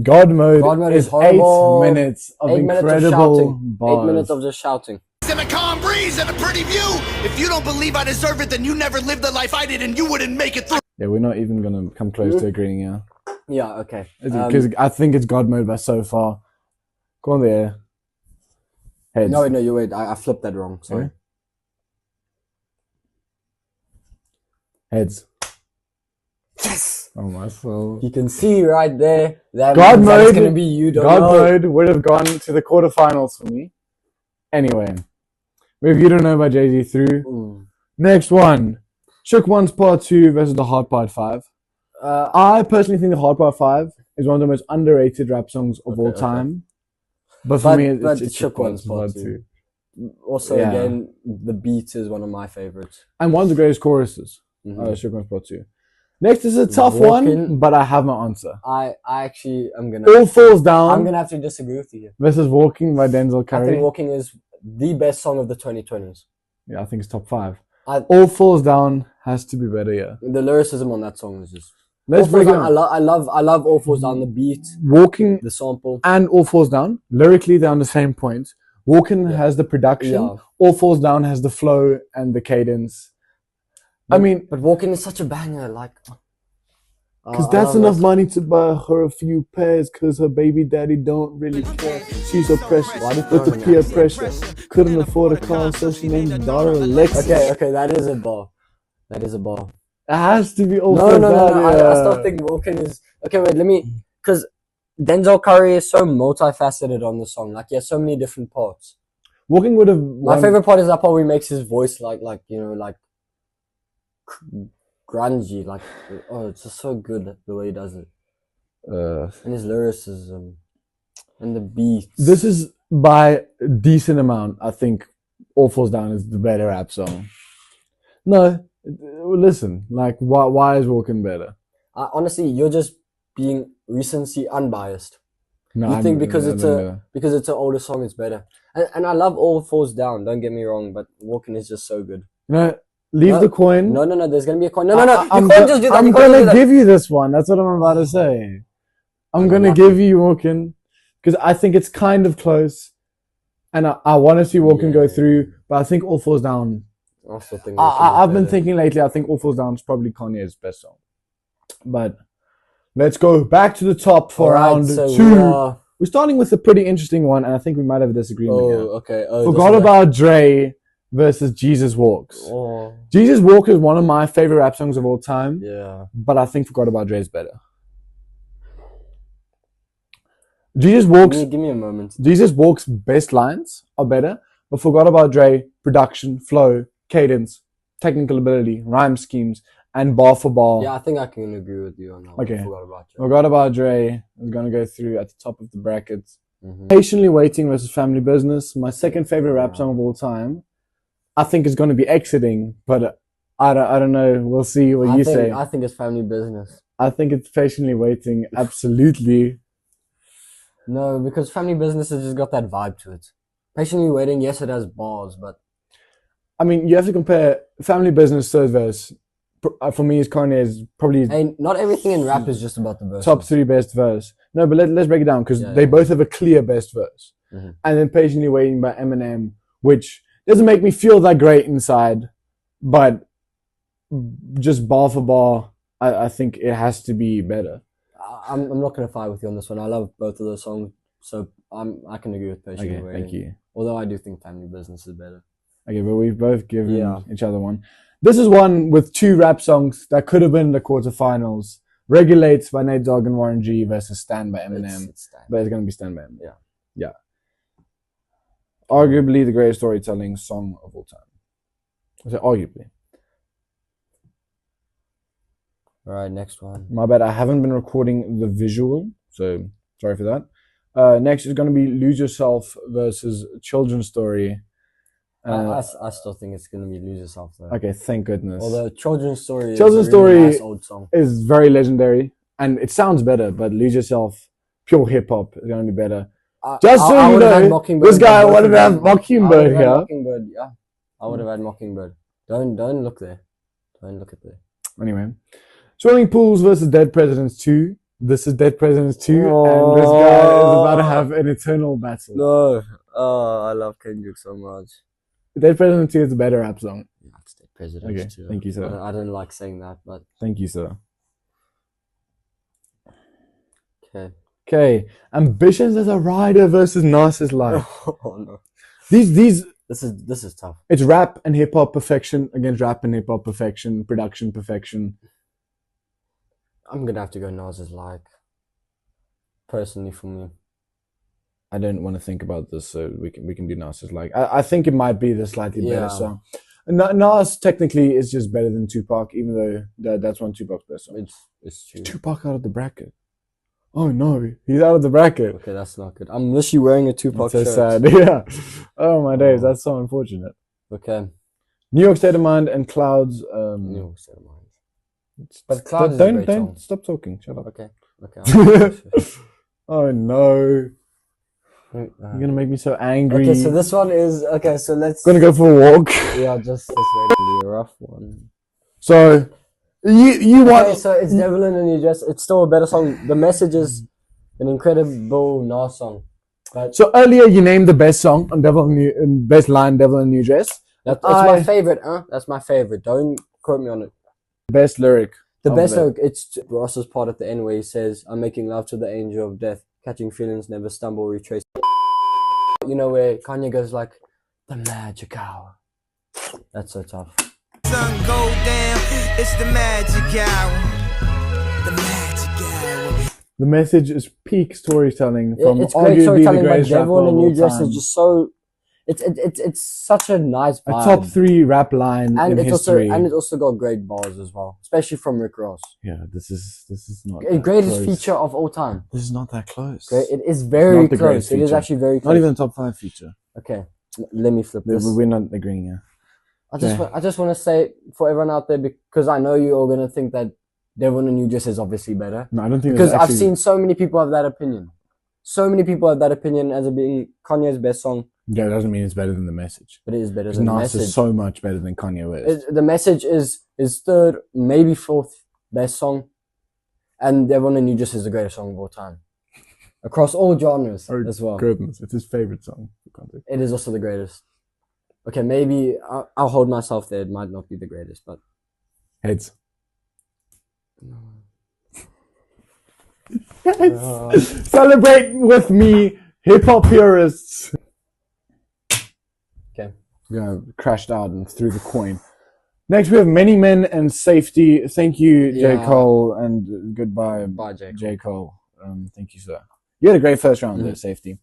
God Mode is horrible. 8 minutes of 8 minutes of incredible shouting. bars. 8 minutes of just shouting. And a calm breeze and a pretty view. If you don't believe I deserve it, then you never lived the life I did and you wouldn't make it through. Yeah, we're not even going to come close to agreeing here. Yeah. Okay. Because I think it's God Mode by so far. Go on there. Heads. No, you wait. I flipped that wrong. Sorry. Okay. Heads. Yes. Oh my soul. You can see right there that God means that it's Mode- gonna be You Don't God Know. Mode would have gone to the quarterfinals for me. Anyway, we have You Don't Know by Jay-Z through. Ooh. Next one. Shook One's Part 2 versus the Hard Part 5. I personally think the Hard Part 5 is one of the most underrated rap songs of all Okay. time. But for me, it's Shook Shook One's One's Part Part 2. Also, Yeah. again, the beat is one of my favorites. And one of the greatest choruses. Mhm. Shook One's Part 2. Next is a tough one, Walking. but I have my answer. I actually am gonna. All Falls I'm Down gonna have to disagree with you here. versus Walking by Denzel I Curry. think Walking is the best song of the 2020s. Yeah, I think it's top 5. I- All Falls Down has to be better, yeah. The lyricism on that song is just. Let's All Falls break it Down, down. I love All Falls Down. The beat, Walking the sample. and All Falls Down, lyrically they're on the same point. Walking has the production, Yeah. All Falls Down has the flow and the cadence. I mean, But Walking is such a banger. Like. because I that's love enough it. money to buy her a few pairs, because her baby daddy don't really care. She's so precious Why do you with the throw in peer that? pressure. Couldn't afford a car, so she named her daughter Alexis. Okay, that is a bar. That is a bar. It has to be All No, Falls no, Down. no. I yeah. still think Walking is. Okay, wait. Let me. Because Denzel Curry is so multifaceted on the song. Like he has so many different parts. Walking would have My favorite part is that part where he makes his voice like grungy. Like, it's just so good the way he does it. And his lyricism and the beats. This is by a decent amount. I think All Falls Down is the better rap song. No, listen. Like, why is Walking better? Honestly, you're just being recency unbiased. No, You think because it's an older song, it's better. And I love All Falls Down. Don't get me wrong, but Walking is just so good. Leave the coin. No. There's gonna be a coin. No. You I'm can't just do that. I'm You can't gonna do that. give you this one. That's what I'm about to say. I'm gonna give you Walking because I think it's kind of close, and I want to see Walking go through. But I think All Falls Down. I still think I've been thinking lately. I think All Falls Down is probably Kanye's best song. But let's go back to the top for round 2. We're starting with a pretty interesting one, and I think we might have a disagreement here. Okay. Forgot about Dre versus Jesus Walks. Jesus Walks is one of my favorite rap songs of all time. Yeah. But I think Forgot About Dre is better. Jesus Walks. Give me a moment. Jesus Walks' best lines are better, but Forgot About Dre, production, flow, cadence, technical ability, rhyme schemes, and bar for bar. Yeah, I think I can agree with you on that. Okay. Forgot about you. Forgot About Dre is going to go through at the top of the bracket. Mm-hmm. Patiently Waiting versus Family Business, my second favorite rap song of all time. I think it's going to be exiting, but I don't know. We'll see what you say. I think it's Family Business. I think it's Patiently Waiting. Absolutely. No, because Family Business has just got that vibe to it. Patiently Waiting, yes, it has bars, but I mean, you have to compare Family Business third verse. For me, is Kanye's probably not everything in rap is just about the verse. top 3 best verse. No, but let's break it down because they both have a clear best verse. Mm-hmm. And then Patiently Waiting by Eminem, which doesn't make me feel that great inside, but just bar for bar, I think it has to be better. I'm not going to fight with you on this one. I love both of those songs, so I can agree with Patiently Okay, Waiting. thank you. Although I do think Family Business is better. Okay, but we've both given each other one. This is one with 2 rap songs that could have been in the quarterfinals. Regulates by Nate Dogg and Warren G versus Stand by Eminem. But it's going to be Stand by Eminem. Yeah. Arguably the greatest storytelling song of all time. I say arguably. Alright, next one. My bad, I haven't been recording the visual, so sorry for that. Next is going to be Lose Yourself versus Children's Story. I still think it's going to be Lose Yourself though. Okay, thank goodness. Although Children's Story is Children's a really Story nice old song. is very legendary and it sounds better, but Lose Yourself, pure hip hop, is going to be better. Just so you know, this guy wanted to have Mockingbird here. Mockingbird, yeah. I would have had Mockingbird. Don't look there. Don't look at there. Anyway, Swimming Pools versus Dead Presidents 2. This is Dead Presidents 2, and this guy is about to have an eternal battle. No. Oh, I love Kendrick so much. Dead Presidents 2 is a better rap song. Yeah, it's Dead Presidents Okay, too. thank you, sir. I don't like saying that, but Thank you, sir. okay. Okay, Ambitions as a Rider versus Nas's Life. Oh no. These. This is tough. It's rap and hip hop perfection against rap and hip hop perfection, production perfection. I'm gonna have to go Nas's Like. Personally, for me. I don't want to think about this, so we can do Nas's Like. I think it might be the slightly better song. Nas technically is just better than Tupac, even though that's one of Tupac's best songs. It's true. Tupac out of the bracket. Oh no, he's out of the bracket. Okay, that's not good. I'm literally wearing a Tupac That's so shirt. sad. Yeah. Oh my days, that's so unfortunate. Okay. New York State of Mind and Clouds. New York State of Mind. But Clouds is a don't great song. stop talking. Shut up. Okay. Okay. Oh no. You're You're gonna make me so angry. Okay, so this one is okay. So let's. Gonna go for a walk. Yeah, just this way to be a rough one. So you want? Okay, so it's Devil in a New Dress. It's still a better song. The Message is an incredible Nas song. But So earlier you named the best song on best line Devil in a New Dress. that's my favorite. That's my favorite. Don't quote me on it. Best lyric. The of best the- lyric. It's Ross's part at the end where he says, "I'm making love to the angel of death, catching feelings, never stumble, retrace." You know where Kanye goes like, "The magic hour." That's so tough. Sun go down, it's the magic hour. The magic hour. The Message is peak storytelling Yeah, from it's great arguably storytelling, the but greatest rapper Devil in a of New all Dress time. is just so. It's such a nice A vibe. top 3 rap line and in it's history. also got great bars as well, especially from Rick Ross. Yeah, this is not A that greatest close. feature of all time. This is not that close. It is very not the greatest close. It is feature. actually very close. Not even a top 5 feature. Okay, let me flip this. We're not agreeing here. I just want to say for everyone out there, because I know you're all gonna think that Devil in New Dress is obviously better. No, I don't think Because that's I've actually, seen so many people have that opinion. So many people have that opinion as it being Kanye's best song, Yeah, it doesn't mean it's better than The Message. but it is better Because than the Nas message. is so much better than Kanye West. The message is third, maybe fourth best song, and Devil in New Dress is the greatest song of all time, across all genres Oh, as well. Goodness, it's his favorite song. For context. It is also the greatest. Okay, maybe I'll hold myself there. It might not be the greatest, but Heads. Celebrate with me, hip hop purists. okay. Yeah, crashed out and threw the coin. Next, we have Many Men and Safety. Thank you, J. Yeah. Cole, and goodbye, Bye, J. Cole. J. Cole. Thank you, sir. You had a great first round there, Safety.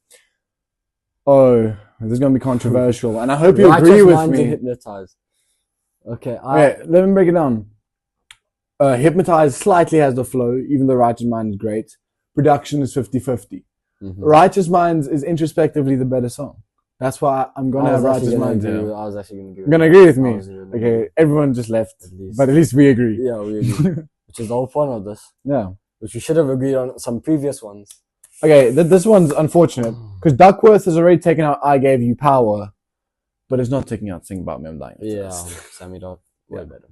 Oh, this is going to be controversial, and I hope you agree Righteous with Minds me. and Hypnotized. Okay, Okay, let me break it down. Hypnotized slightly has the flow, even though Righteous Minds is great. Production is 50-50. Righteous Minds is introspectively the better song. That's why I'm going to have Righteous Minds here. I was actually going to agree. You're going to agree with I me? was gonna agree. Okay, everyone just left, At least. but at least we agree. Yeah, we agree. Which is the whole point of this. Yeah. Which we should have agreed on some previous ones. Okay, this one's unfortunate, because Duckworth has already taken out I Gave You Power, but it's not taking out Sing About Me, I'm Dying. Yeah, Sammy Dog. Way Yeah. better.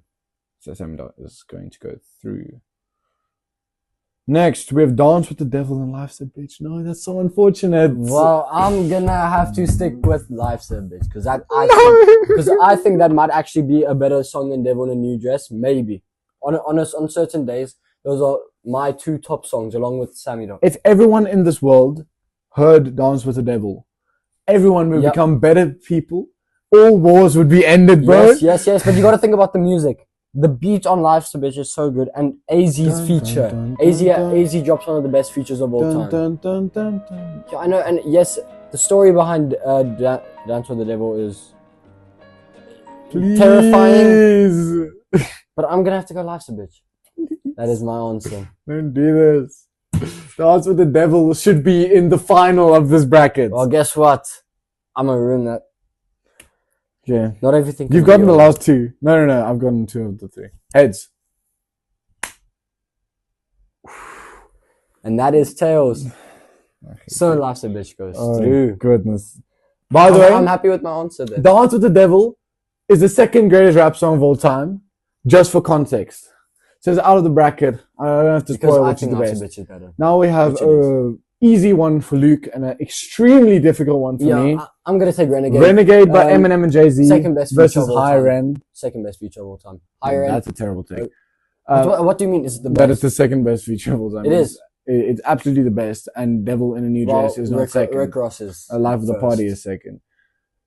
So Sammy Dot is going to go through. Next, we have Dance with the Devil and Life's a Bitch. No, that's so unfortunate. Well, I'm gonna have to stick with Life's a Bitch because No. I think that might actually be a better song than Devil in a New Dress. Maybe on certain days, those are my 2 top songs along with Sammy Dog. If everyone in this world heard Dance with the Devil, everyone would Yep. become better people. All wars would be ended, bro. Yes. But you got to think about the music. The beat on Life's a Bitch is so good, and AZ's Dun, feature. dun, dun, AZ dun, AZ drops one of the best features of all Dun, time. dun, dun, dun, dun. Yeah, I know, and yes, the story behind Dance with the Devil is terrifying, Please. but I'm gonna have to go Life's a Bitch. That is my answer. Don't do this. Dance with the Devil should be in the final of this bracket. Well, guess what? I'm gonna ruin that. Yeah. Not everything. You've gotten the last 2. No. I've gotten 2 of the 3. Heads. And that is tails. So Life's a Bitch goes Oh, through. goodness. By the way, I'm happy with my answer then. Dance with the Devil is the second greatest rap song of all time. Just for context. So it's out of the bracket. I don't have to Because spoil I which is think the Life's best. a Bitch is better. Now we have Which it is. an easy one for Luke and an extremely difficult one for me. I'm gonna take Renegade. Renegade by Um, Eminem and Jay-Z second best feature versus of all Higher time. End. Second best feature of all time. Higher end. That's a terrible take. What do you mean? Is it the But best? it's the second best feature of all time. It is. It's absolutely the best. And Devil in a New Dress is not Rick, second. Rick Ross is Life of the first. Party is second.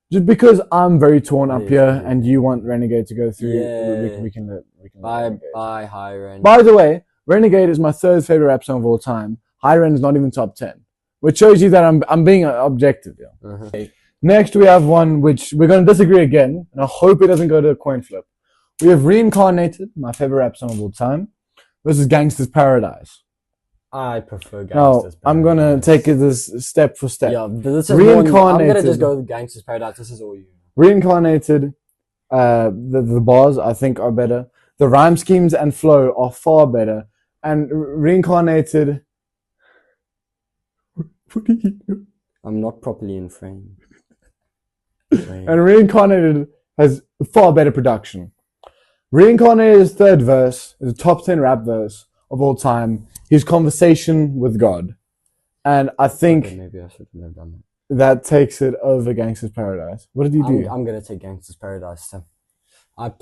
Just because I'm very torn up Yeah, here, yeah. and you want Renegade to go through, Yeah. we can let By Renegade. Higher end. By the way, Renegade is my 3rd favorite rap song of all time. Higher End is not even top 10, which shows you that I'm being objective here. Uh-huh. Next, we have one which we're going to disagree again, and I hope it doesn't go to a coin flip. We have Reincarnated, my favorite rap song of all time, versus Gangsta's Paradise. I prefer Gangsta's Now, Paradise. I'm going to take it this step for step. Yeah, this is I'm gonna Reincarnated. just go with Gangsta's Paradise. This is all you. Reincarnated, the bars I think are better. The rhyme schemes and flow are far better. And Reincarnated. What are you doing? I'm not properly in frame. And Reincarnated has far better production. Reincarnated's 3rd verse is a top 10 rap verse of all time. His conversation with God. And I think Okay, maybe I shouldn't have done that takes it over Gangsta's Paradise. What did you that. do? I'm gonna take Gangsta's Paradise. Then.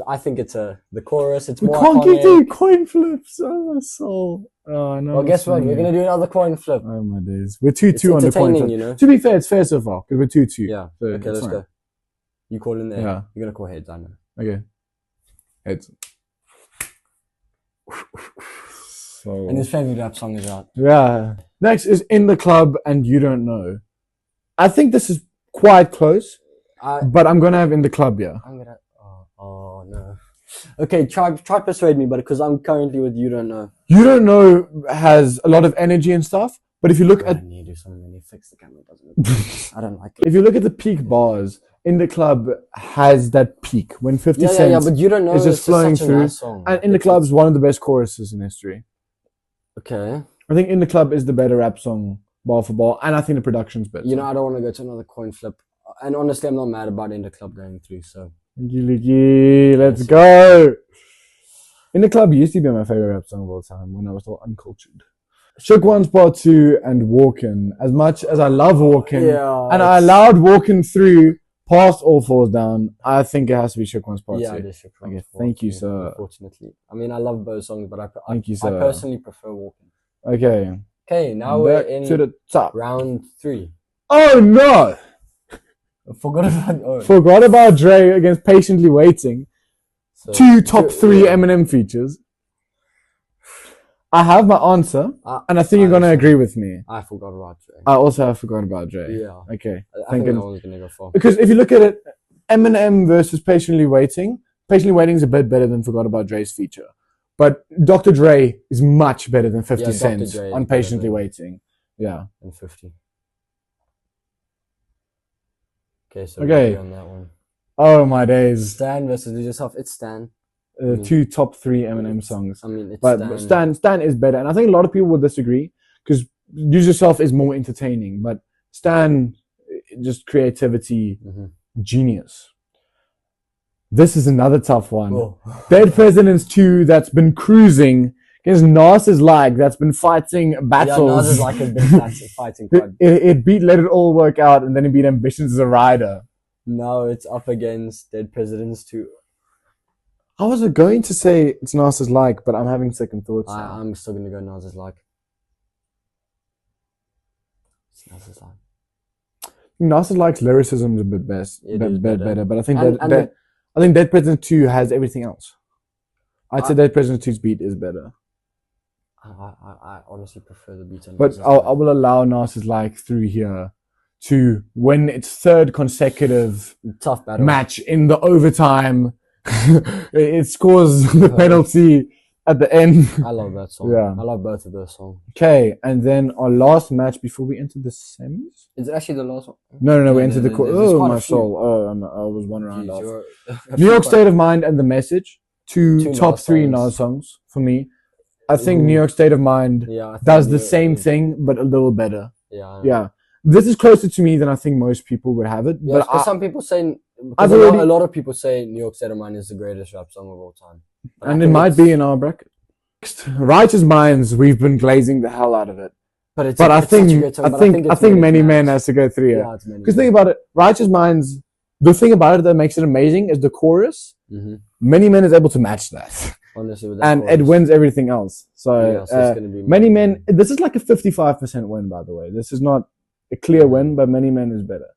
I think it's the chorus. It's We more can't keep iconic. doing coin flips. Oh, my soul. Oh, no. Well, guess what? We're gonna do another coin flip. Oh, my days. We're 2-2 It's on the coin entertaining, flip. you know. To be fair, it's fair so far because we're 2-2. Yeah. So Okay, it's let's fine. go. You call in there. Yeah. You're gonna call heads. I know. Okay. Heads. So, And his favorite rap song is out. yeah. Next is In the Club and You Don't Know. I think this is quite close. but I'm gonna have In the Club. Yeah. I'm gonna. Oh no. Okay, try persuade me, but because I'm currently with You Don't Know. You Don't Know has a lot of energy and stuff, but if you look at I need to do something when you fix the camera. Doesn't look I don't like it. if you look at the peak bars, In the Club has that peak when 50 Yeah, Cent but You Don't Know is just flowing such a through. nice song. And In the Club is one of the best choruses in history. Okay. I think In the Club is the better rap song, bar for bar, and I think the production's better. You know, I don't want to go to another coin flip. And honestly, I'm not mad about In the Club going through, so. Let's go. In the Club used to be my favorite rap song of all time when I was still uncultured. Shook Ones Part 2 and Walkin'. As much as I love Walkin', and I allowed Walkin' through past All Falls Down, I think it has to be Shook Ones Part 2. Yeah, it is Shook Ones Okay, Part thank you, 2, sir. Unfortunately. I mean, I love both songs, but Thank you, I sir. personally prefer Walkin'. Okay. Okay, now Back we're in to the top. round 3. Oh no! Forgot about Dre against Patiently Waiting. So, 2 top 3 yeah. Eminem features. I have my answer, and I think you're gonna agree with me. I forgot about Dre. I also have forgot about Dre. Yeah. Okay. I think that one's gonna go for. Because if you look at it, Eminem versus Patiently Waiting is a bit better than Forgot About Dre's feature. But Dr. Dre is much better than 50 Yeah, Cent Dr. Dre is on better Patiently than- Waiting. Yeah. And 50. Okay, so Okay. we're on that one. Oh my days. Stan versus Lose Yourself. It's Stan. 2 top 3 Eminem songs. I mean, it's But Stan. Stan is better. And I think a lot of people will disagree because Use Yourself is more entertaining. But Stan, just creativity, genius. This is another tough one. Oh. Dead Presidents 2 that's been cruising against Nas's Like that's been fighting Yeah, battles. Nas is like a big fighting quite. it beat Let It All Work Out and then it beat Ambitions as a Rider. Now it's up against Dead Presidents 2. I was going to say it's Nas's Like, but I'm having second thoughts. now. I'm still gonna go Nas's Like. It's Nas's Like. Nas's Like's lyricism is a bit best, It bit is better, but I think And I think Dead Presidents 2 has everything else. I'd say Dead Presidents 2's beat is better. I honestly prefer the beat on But Nas's I Like. will allow Nas's Like through here to win its 3rd consecutive Tough battle. match in the overtime. It scores the penalty at the end. I love that song. Yeah. I love both of those songs. Okay, and then our last match before we enter the semis? Is it actually the last one? No, we No, entered the there's Oh, quite a my few. soul. Oh, I was one round Jeez, off. you're- New York State of Mind and The Message. Two Two top Nas 3 songs. Nas songs for me. I think Ooh. New York State of Mind Yeah, I think does the New- same thing, but a little better. Yeah. Yeah. This is closer to me than I think most people would have it. Yeah, But because some people say, I've because a already- lot of people say New York State of Mind is the greatest rap song of all time. But I and it think might it's- be in our bracket. Next, Righteous Minds, we've been glazing the hell out of it. But it's But I it's such a think great song, I but think it's Many Men Man's. has to go through here. Yeah, it's Many Because Men. think about it, Righteous Minds, the thing about it that makes it amazing is the chorus. Mhm. Many Men is able to match that. Honestly, with that And it chorus. wins everything else. So, Yeah, so it's gonna be Many Men, this is like a 55% win, by the way. This is not a clear win, but Many Men is better.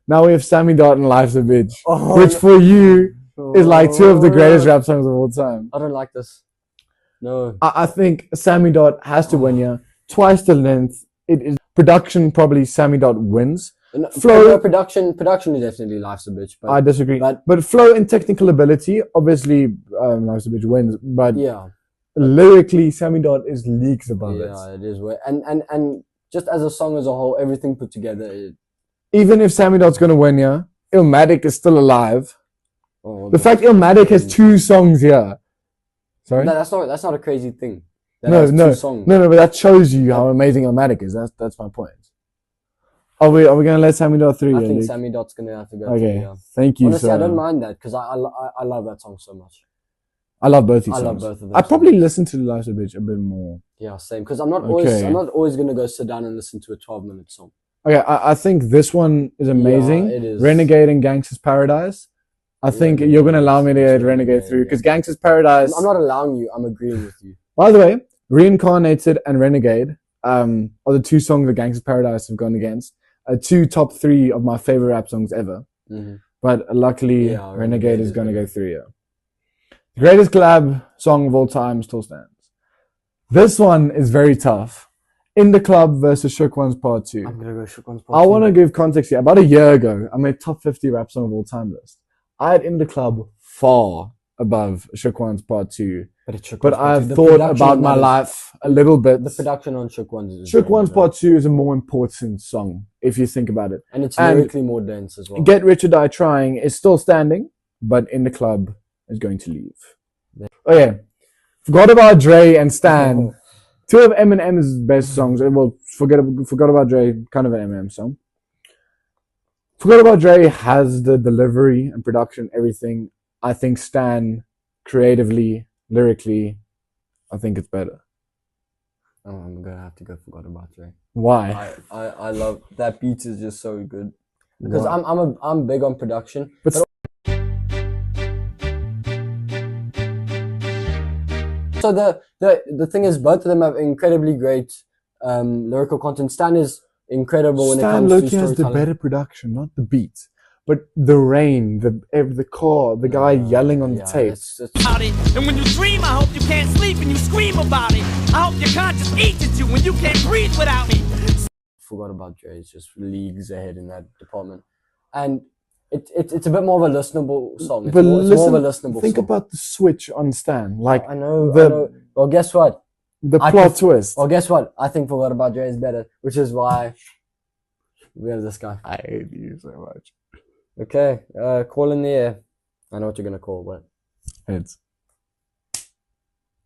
Now we have Sammy Dart and Life's a Bitch, Oh, which for you is like 2 of the greatest rap songs of all time. I don't like this. No. I think Sammy Dot has to win here. Twice the length. It is production, probably Sammy Dot wins. No, Flow- production is definitely Life's a Bitch. But I disagree. but- But flow and technical ability, obviously, Life's a Bitch wins. But yeah, lyrically, Sammy Dot is leagues above it. yeah, it is. And just as a song as a whole, everything put together. Even if Sammy Dot's gonna win here, Illmatic is still alive. Oh, The fact Illmatic has 2 songs here. Sorry? No, that's not a crazy thing. That No, has no, 2 songs. no, but that shows you how amazing Illmatic is. That's my point. Are we gonna let Sammy Dot through I here, think Luke? Sammy Dot's gonna have to go. Okay, through, yeah. thank you, Honestly, sir. I don't mind that because I love that song so much. I love both these I songs. love both of them. I probably listen to Life's a Bitch a bit more. Yeah, same. Because I'm not Okay. always gonna go sit down and listen to a 12-minute song. Okay, I think this one is amazing. Yeah, it is. Renegade and Gangsta's Paradise. I think Yeah, you're gonna allow me to it's get Renegade Renegade, through yeah. because Gangsta's Paradise. I'm not allowing you. I'm agreeing with you. By the way, Reincarnated and Renegade are the 2 songs that Gangsta's Paradise have gone against. 2 top 3 of my favorite rap songs ever. Mhm. But luckily, Yeah, Renegade is is gonna better. go through here. The greatest collab song of all time still stands. This one is very tough. In the Club versus Shook Ones Part 2. I'm gonna go Shook Ones Part I 2. want to give context here. About a year ago, I made top 50 rap song of all time list. I had In the Club far above Shook Ones Part 2. But it's Shook But Ones Part 2. I've The thought production about on my that is- life a little bit. The production on Shook Ones is Shook very Ones good. Part 2 is a more important song, if you think about it. And it's and lyrically more dense as well. Get Rich or Die Trying is still standing, but In the Club is going to leave. Oh yeah. Forgot About Dre and Stan. Two of Eminem's best songs. Well, Forgot About Dre, kind of an Eminem song. Forgot About Dre has the delivery and production, everything. I think Stan, creatively, lyrically, I think it's better. Oh, I'm gonna have to go Forgot About Dre. Why? I love that beat is just so good. Because Why? I'm big on production. But So the thing is, both of them have incredibly great lyrical content. Stan is incredible when it Stan comes to Loki has the storytelling. better production, not the beat. But the rain, the car, the guy yelling on the tape. It's About it. And when you dream, I hope you can't sleep and you scream about it. I hope your conscience eats at you when you can't breathe without me. Forgot About Dre is just leagues ahead in that department, and it's a bit more of a listenable song. It's, But more, it's listen, more of a listenable think song. about the switch on Stan. Like I know. the Well, guess what? the I plot pref- twist. Well, guess what? I think Forgot About Dre is better, which is why we have this guy. I hate you so much. Okay, call in the air. I know what you're gonna call, but Heads.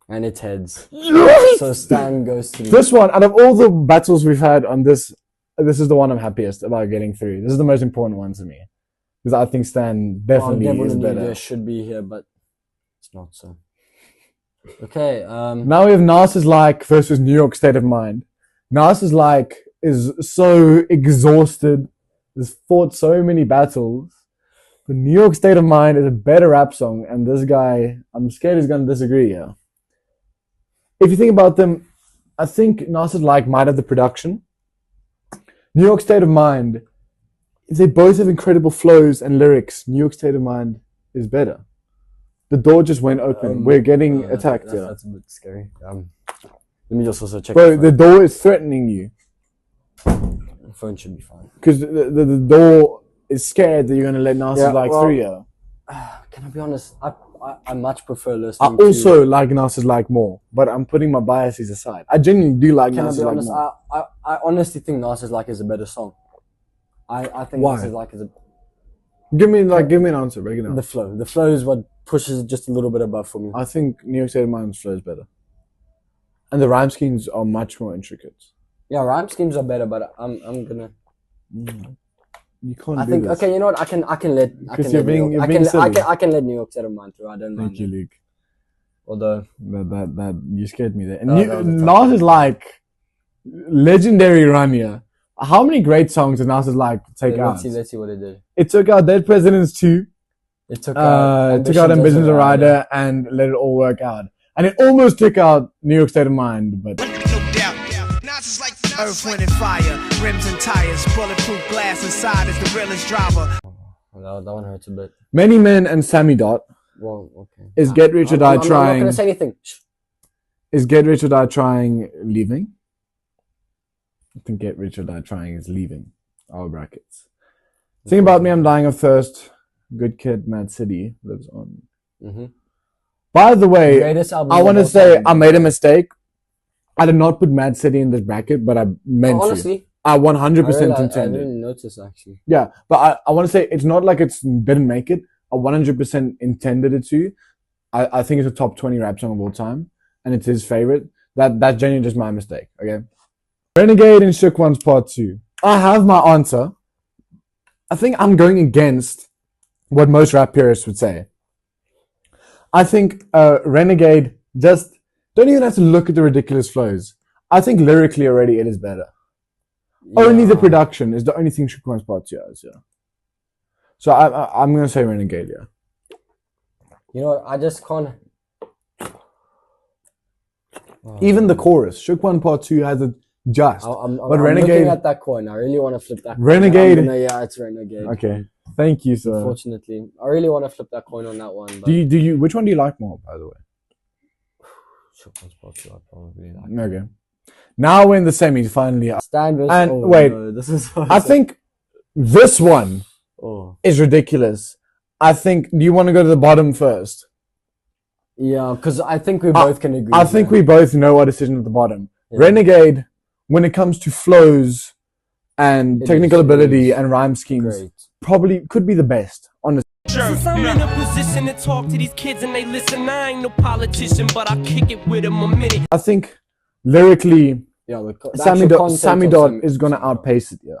and it's heads. So Stan goes to This one, out of all the battles we've had on this is the one I'm happiest about getting through. This is the most important one to me. Because I think Stan definitely Devil is in the New better. Year should be here, but it's not so. Okay, Now we have Nas is Like versus New York State of Mind. Nas is Like is so exhausted, has fought so many battles. But New York State of Mind is a better rap song, and this guy, I'm scared he's gonna disagree here. If you think about them, I think Nas is Like might have the production. New York State of Mind, they both have incredible flows and lyrics. New York State of Mind is better. The door just went open. We're getting attacked here. That's a bit scary. Let me just also check. Bro, the the door is threatening you. phone should be fine. Because the door is scared that you're going to let Nas Yeah, Like well, through you. Can I be honest? I much prefer I listening. also like Nas Like more, but I'm putting my biases aside. I genuinely do like Can I Nas be Like honest? more. I honestly think Nas Like is a better song. I think Why? Nas Like is Give me an answer. Break it down. the flow. The flow is what pushes it just a little bit above for me. I think New York State of Mind's flow is better. And the rhyme schemes are much more intricate. Yeah, rhyme schemes are better, but I'm gonna. You can't I do think this. okay. You know what? I can let. Because you're being silly. I can let New York State of Mind through. I don't mind. Thank you, Luke. Although That you scared me there. And No, that was a tough Nas one. is Like legendary run here. How many great songs did Nas is Like take out? let's see what it did. It took out Dead Presidents 2, It took took out Ambitions a Rider, and Let It All Work Out. And it almost took out New York State of Mind, but No doubt. Nas is like Earth, Wind, and Fire, rims and tires, bulletproof glass inside is the realest driver. That one hurts a bit. Many Men and Sammy Dot Well, okay. is Get Rich or Die I'm not Trying. gonna say anything. Shh. Is Get Rich or Die Trying leaving? I think Get Rich or Die Trying is leaving. Our brackets. Think About Me, I'm Dying of Thirst. Good Kid, Mad City lives on. Mm-hmm. By the way, Greatest album. I want to of all say time. I made a mistake. I did not put Mad City in this bracket, but I meant to. honestly, I 100% I intended. didn't notice actually. Yeah, but I want to say it's not like it didn't make it. I 100% intended it to. I think it's a top 20 rap song of all time, and it's his favorite. That's genuinely just my mistake. Okay. Renegade and Shook Ones Part 2. I have my answer. I think I'm going against what most rap purists would say. I think Renegade just don't even have to look at the ridiculous flows. I think lyrically already it is better. Only the Yeah. production is the only thing Shook Ones Part 2 has, yeah. So I'm going to say Renegade, yeah. You know what? I just can't. Even the chorus, Shook One Part 2 has it just. I'm But I'm Renegade- looking at that coin. I really want to flip that coin. Renegade- Yeah, it's Renegade. Okay. Thank you, sir. Unfortunately, I really want to flip that coin on that one. But Do you which one do you like more, by the way? Shook Ones Part 2, I probably like. Okay. Now we're in the semis finally. Stan versus. And oh, wait, no, this is. I think this one Oh. is ridiculous. I think. Do you want to go to the bottom first? Yeah, because I think we both can agree. I with think that. we both know our decision at the bottom. Yeah. Renegade, when it comes to flows and It technical is ability and rhyme schemes, Great. probably could be the best. Honestly, Since I'm in a position to talk to these kids and they listen, I ain't no politician, but I kick it with them a minute. I think lyrically, Yeah, the Sammy actual Dot, content Sammy of Dot Sammy- is gonna Sammy Dot. outpace it. Yeah.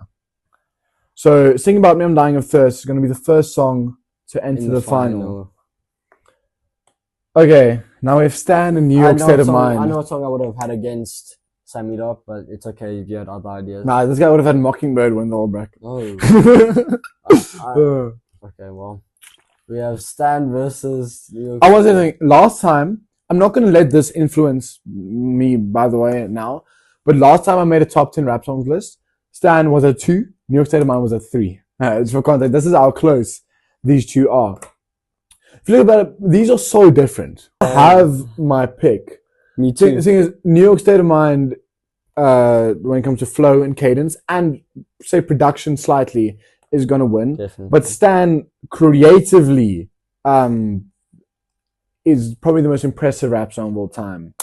So, "Sing About Me, I'm Dying of Thirst" is gonna be the first song to enter in the final. Okay, now we have Stan and New I York know State what of song- I Mind. know what song I would have had against Sammy Dot, but it's okay if you had other ideas. Nah, this guy would have had Mockingbird win the All Black. Oh. Uh, Okay, well, we have Stan versus New York. I was saying last time. I'm not gonna let this influence me, by the way, now. But last time I made a top 10 rap songs list, Stan was at 2, New York State of Mind was at 3. It's for context. This is how close these two are. If you look about it, these are so different. I have my pick. Me The too. thing is, New York State of Mind, when it comes to flow and cadence, and say production slightly, is gonna win. Definitely. But Stan creatively is probably the most impressive rap song of all time.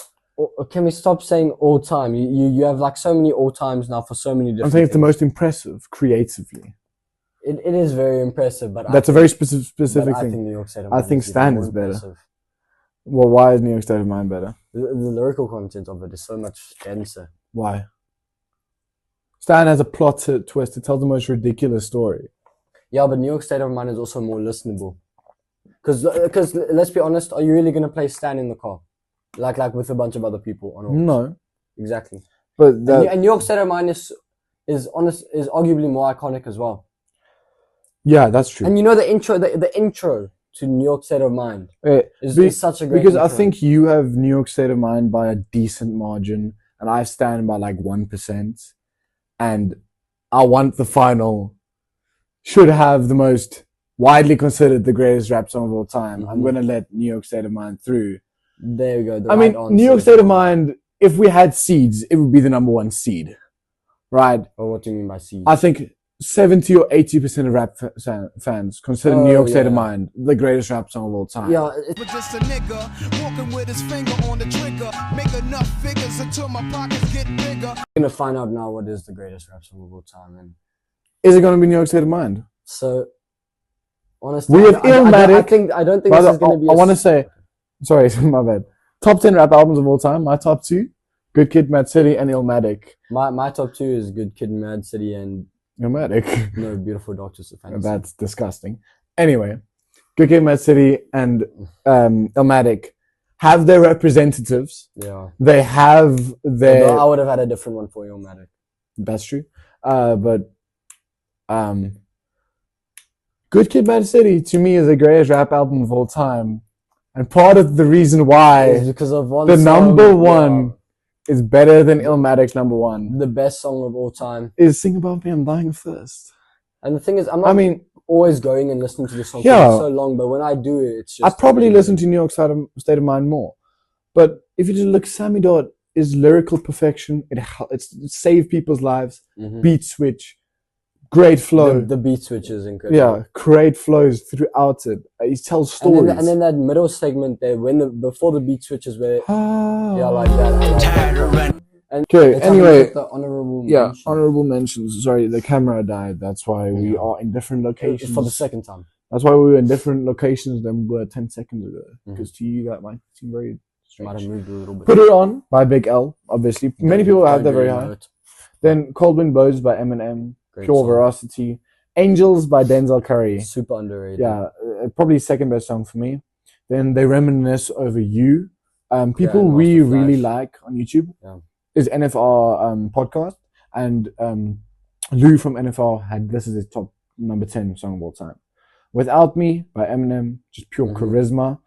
Can we stop saying all time? You have like so many all times now for so many different I'm saying it's the things. most impressive creatively. It is very impressive, but That's a very specific I thing. think New York State of I Mind think is even Stan more is better. impressive. Well, why is New York State of Mind better? The lyrical content of it is so much denser. Why? Stan has a plot twist. It tells the most ridiculous story. Yeah, but New York State of Mind is also more listenable. Because let's be honest, are you really gonna play Stan in the car, like with a bunch of other people on? All No, exactly. but And New York State of Mind is arguably more iconic as well. yeah, that's true. And you know the intro to New York State of Mind is such a great because I intro. think you have New York State of Mind by a decent margin, and I stand by like 1%. And I want the final should have the most widely considered the greatest rap song of all time. I'm gonna let New York State of Mind through. There we go. I mean, New York State of Mind. If we had seeds, it would be the number 1 seed, right? Well, what do you mean by seed? I think 70 or 80% of rap fans consider New York State of yeah. Mind the greatest rap song of all time. Yeah, But just a nigga walking with his finger on the trigger. Make enough figures until my pockets get bigger. we're gonna find out now what is the greatest rap song of all time. And Is it gonna be New York State of Mind? so, honestly, We have Illmatic. I don't think By this the- is gonna be. I want to say, sorry, my bad. Top 10 rap albums of all time. My top 2: Good Kid, Mad City, and Illmatic. my top 2 is Good Kid, Mad City, and Illmatic. No Beautiful Dark Twisted Fantasy. That's disgusting. Anyway, Good Kid, Mad City, and Illmatic have their representatives. Yeah. They have their. Although I would have had a different one for Illmatic. That's true. But Good Kid, Mad City to me is the greatest rap album of all time, and part of the reason It's why because of one the song, number one is better than Illmatic's number one the best song of all time. is "Sing About Me, I'm Dying of Thirst." And the thing is, I'm not I mean, always going and listening to the song Yeah. for so long, but when I do it, it's just. I probably listen to New York State of Mind more. But if you just look, Sammy Dot is lyrical perfection. It saved people's lives. Mhm. Beat switch, great flow. The beat switch is incredible. Yeah, great flows throughout it. He tells And stories. then that middle segment there, before the beat switches, where Ah. yeah, like that. I like that. And Okay, let's have a anyway, look at the honorable yeah, mention. honorable mentions. Sorry, the camera died. That's why we are in different locations. for the second time. That's why we were in different locations than we were 10 seconds ago. Mm-hmm. Because to you, that might seem very Might have strange. moved a little bit. Put It On by Big L, obviously. Many people have that very Don't high. know it. Then Cold Wind Blows by Eminem. Great Pure song. Veracity. Angels by Denzel Curry. Super underrated. Yeah, probably second best song for me. Then They Reminisce Over You. People and we Master really Flash. like on YouTube Yeah. is NFR podcast. And Lou from NFR had this as his top number 10 song of all time. Without Me by Eminem, just pure charisma.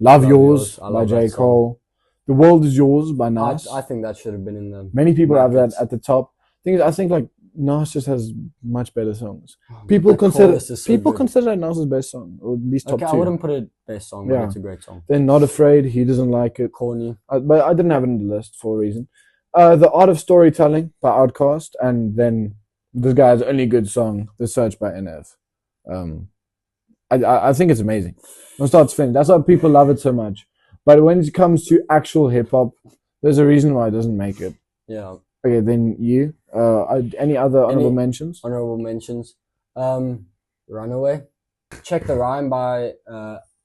Love Yours I by love J. that song. Cole. The World Is Yours by Nas. I think that should have been in the. Many people have that brackets. at the top. Thing is, I think like Nas just has much better songs. People that consider chorus is so good. that Nas's best song, or at least top Okay, I two. wouldn't put it best song, but Yeah. it's a great song. Then Not Afraid, he doesn't like it. Corny. But I didn't have it on the list for a reason. The Art of Storytelling by Outkast, and then this guy's only good song, The Search by NF. I think it's amazing from start to finish. That's why people love it so much. But when it comes to actual hip hop, there's a reason why it doesn't make it. Yeah. Okay, then you. Any other honorable mentions? Honorable mentions. Runaway. Check the Rhyme by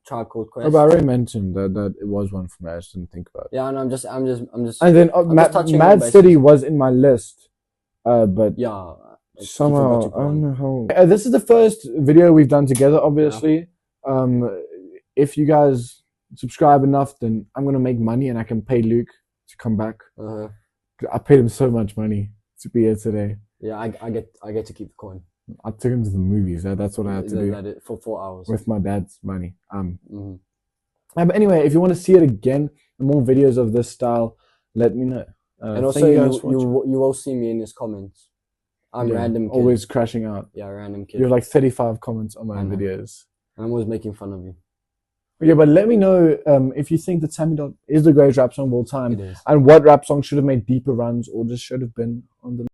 Tribe Called Quest. Oh, but I already mentioned that it was one for me. I just didn't think about it. Yeah, and I'm just. And then Mad City was in my list, but yeah. Somehow I don't know how. This is the first video we've done together. Obviously, if you guys subscribe enough, then I'm gonna make money and I can pay Luke to come back. I paid him so much money to be here today. Yeah, I get to keep the coin. I took him to the movies. That's what I had to do for 4 hours with my dad's money. But anyway, if you want to see it again, more videos of this style, let me know. And also, you will see me in his comments. I'm random kid. Always crashing out. Yeah, random kid. You have like 35 comments on my videos. I'm always making fun of you. Yeah, but let me know if you think that Sammy Dot is the greatest rap song of all time, It is. and what rap song should have made deeper runs or just should have been on the